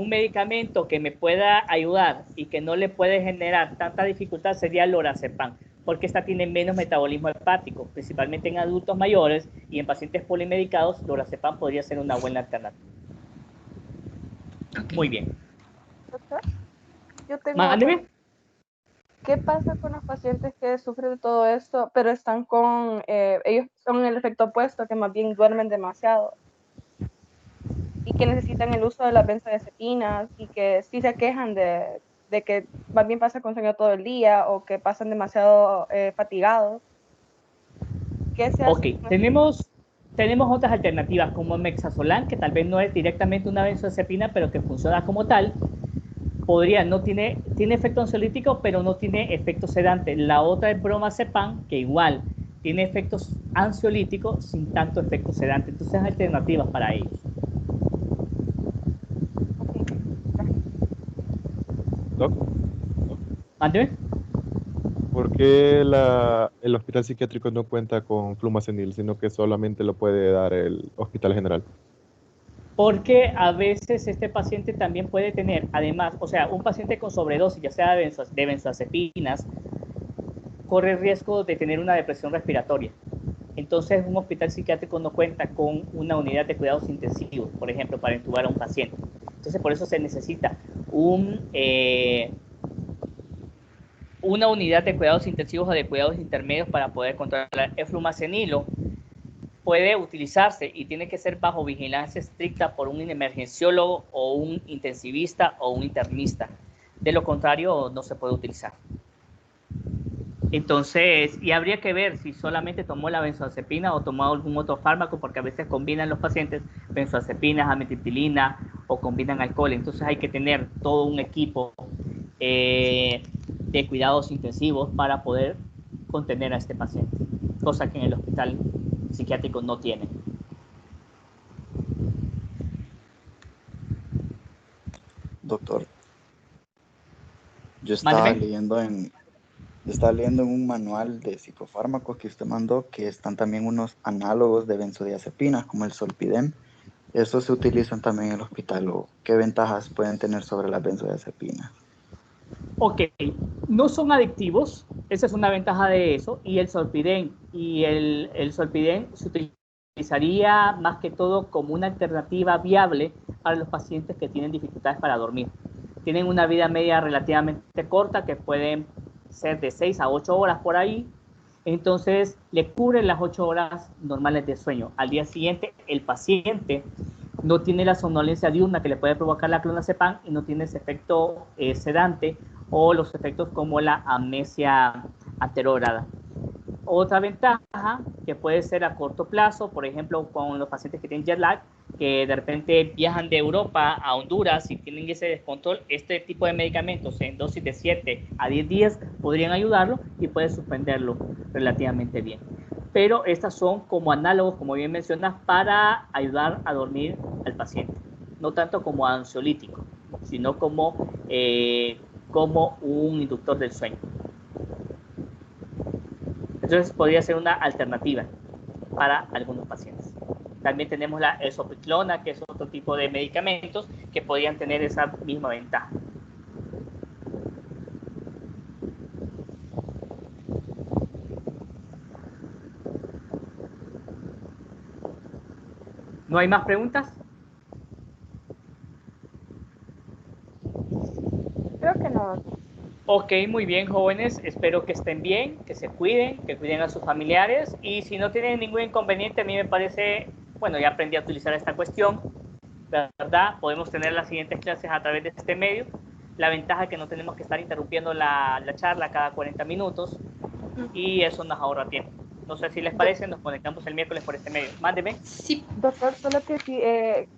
medicamento que me pueda ayudar y que no le puede generar tanta dificultad, sería el lorazepam, porque esta tiene menos metabolismo hepático, principalmente en adultos mayores, y en pacientes polimedicados, lorazepam podría ser una buena alternativa. Okay. Muy bien. Doctor, yo tengo Mándeme. ¿Qué pasa con los pacientes que sufren de todo esto, pero están ellos son el efecto opuesto, que más bien duermen demasiado y que necesitan el uso de las benzodiazepinas y que sí se quejan de que más bien pasa con sueño todo el día o que pasan demasiado fatigados? ¿Qué se hace? Ok, tenemos otras alternativas como el mexazolam, que tal vez no es directamente una benzodiazepina, pero que funciona como tal. Tiene efecto ansiolítico, pero no tiene efecto sedante. La otra es bromazepam, que igual tiene efectos ansiolíticos sin tanto efecto sedante. Entonces, alternativas para ellos. Doc, ¿Mándeme? ¿por qué el hospital psiquiátrico no cuenta con flumazenil, sino que solamente lo puede dar el hospital general? Porque a veces este paciente también puede tener, además, o sea, un paciente con sobredosis, ya sea de benzodiazepinas, corre el riesgo de tener una depresión respiratoria. Entonces, un hospital psiquiátrico no cuenta con una unidad de cuidados intensivos, por ejemplo, para intubar a un paciente. Entonces, por eso se necesita una unidad de cuidados intensivos o de cuidados intermedios para poder controlar. El flumazenilo puede utilizarse y tiene que ser bajo vigilancia estricta por un emergenciólogo o un intensivista o un internista. De lo contrario, no se puede utilizar. Entonces, y habría que ver si solamente tomó la benzodiazepina o tomó algún otro fármaco, porque a veces combinan los pacientes benzodiazepinas, amitriptilina o combinan alcohol. Entonces hay que tener todo un equipo de cuidados intensivos para poder contener a este paciente, cosa que en el hospital psiquiátrico no tiene. Doctor, yo estaba leyendo en un manual de psicofármacos que usted mandó que están también unos análogos de benzodiazepinas como el Zolpidem. ¿Estos se utilizan también en el hospital o qué ventajas pueden tener sobre las benzodiazepinas? Ok, no son adictivos, esa es una ventaja de eso, y el Zolpidem se utilizaría más que todo como una alternativa viable para los pacientes que tienen dificultades para dormir. Tienen una vida media relativamente corta, que pueden ser de 6 a 8 horas por ahí, entonces le cubren las 8 horas normales de sueño. Al día siguiente el paciente no tiene la somnolencia diurna que le puede provocar la clonazepam y no tiene ese efecto sedante o los efectos como la amnesia anterograda. Otra ventaja que puede ser a corto plazo, por ejemplo, con los pacientes que tienen jet lag, que de repente viajan de Europa a Honduras y tienen ese descontrol, este tipo de medicamentos en dosis de 7 a 10 días podrían ayudarlo y puede suspenderlo relativamente bien. Pero estas son como análogos, como bien mencionas, para ayudar a dormir al paciente. No tanto como ansiolítico, sino como un inductor del sueño. Entonces podría ser una alternativa para algunos pacientes. También tenemos la esopitlona, que es otro tipo de medicamentos que podrían tener esa misma ventaja. ¿No hay más preguntas? Creo que no. Ok, muy bien, jóvenes. Espero que estén bien, que se cuiden, que cuiden a sus familiares. Y si no tienen ningún inconveniente, a mí me parece, bueno, ya aprendí a utilizar esta cuestión, ¿verdad? Podemos tener las siguientes clases a través de este medio. La ventaja es que no tenemos que estar interrumpiendo la charla cada 40 minutos y eso nos ahorra tiempo. No sé si les parece, nos conectamos el miércoles por este medio. Mándeme. Sí. Doctor, solo que sí,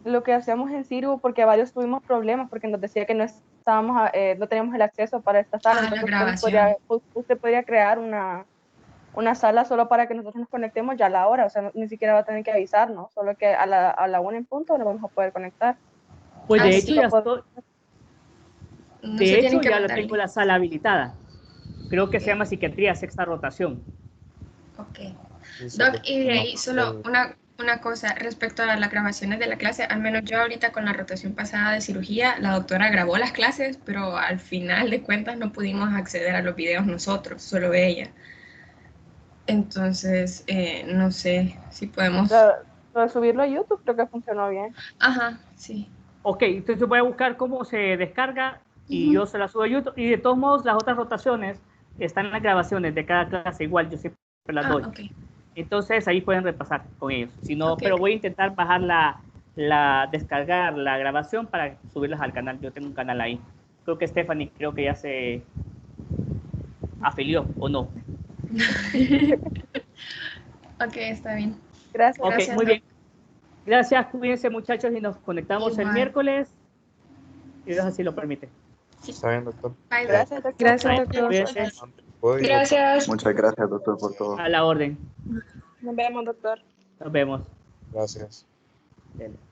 lo que hacíamos en Ciru, porque varios tuvimos problemas, porque nos decía que no estábamos, no teníamos el acceso para esta sala, La entonces grabación. usted podría crear una sala solo para que nosotros nos conectemos ya a la hora, o sea, ni siquiera va a tener que avisarnos, solo que a la 1 en punto nos vamos a poder conectar. Pues de sí. hecho, No se tienen que ya mandar tengo link. la sala habilitada. Creo que Ok. se llama psiquiatría, sexta rotación. Ok. Sí, Doc, solo- y de ahí no, solo una cosa respecto a las grabaciones de la clase, al menos yo ahorita con la rotación pasada de cirugía, la doctora grabó las clases, pero al final de cuentas no pudimos acceder a los videos nosotros, solo ella. Entonces, no sé si podemos... Lo de subirlo a YouTube creo que funcionó bien. Ajá, sí. Ok, entonces voy a buscar cómo se descarga y yo se la subo a YouTube. Y de todos modos, las otras rotaciones están en las grabaciones de cada clase igual, yo siempre las doy. Ok. Entonces ahí pueden repasar con ellos. Si no, Ok, pero ok. voy a intentar bajar descargar la grabación para subirlas al canal. Yo tengo un canal ahí. Creo que Stephanie ya se afilió o no. Ok, está bien. Gracias. Ok, Gracias, muy Doc. bien. Gracias, cuídense muchachos y nos conectamos el Igual. miércoles. Si Dios así lo permite. Está bien, doctor. Bye, Doc. Gracias, doctor. Gracias, Bye, doctor. cuídense. ¿Puedo ir? Gracias. Muchas gracias, doctor, por todo. A la orden. Nos vemos, doctor. Nos vemos. Gracias. Bien.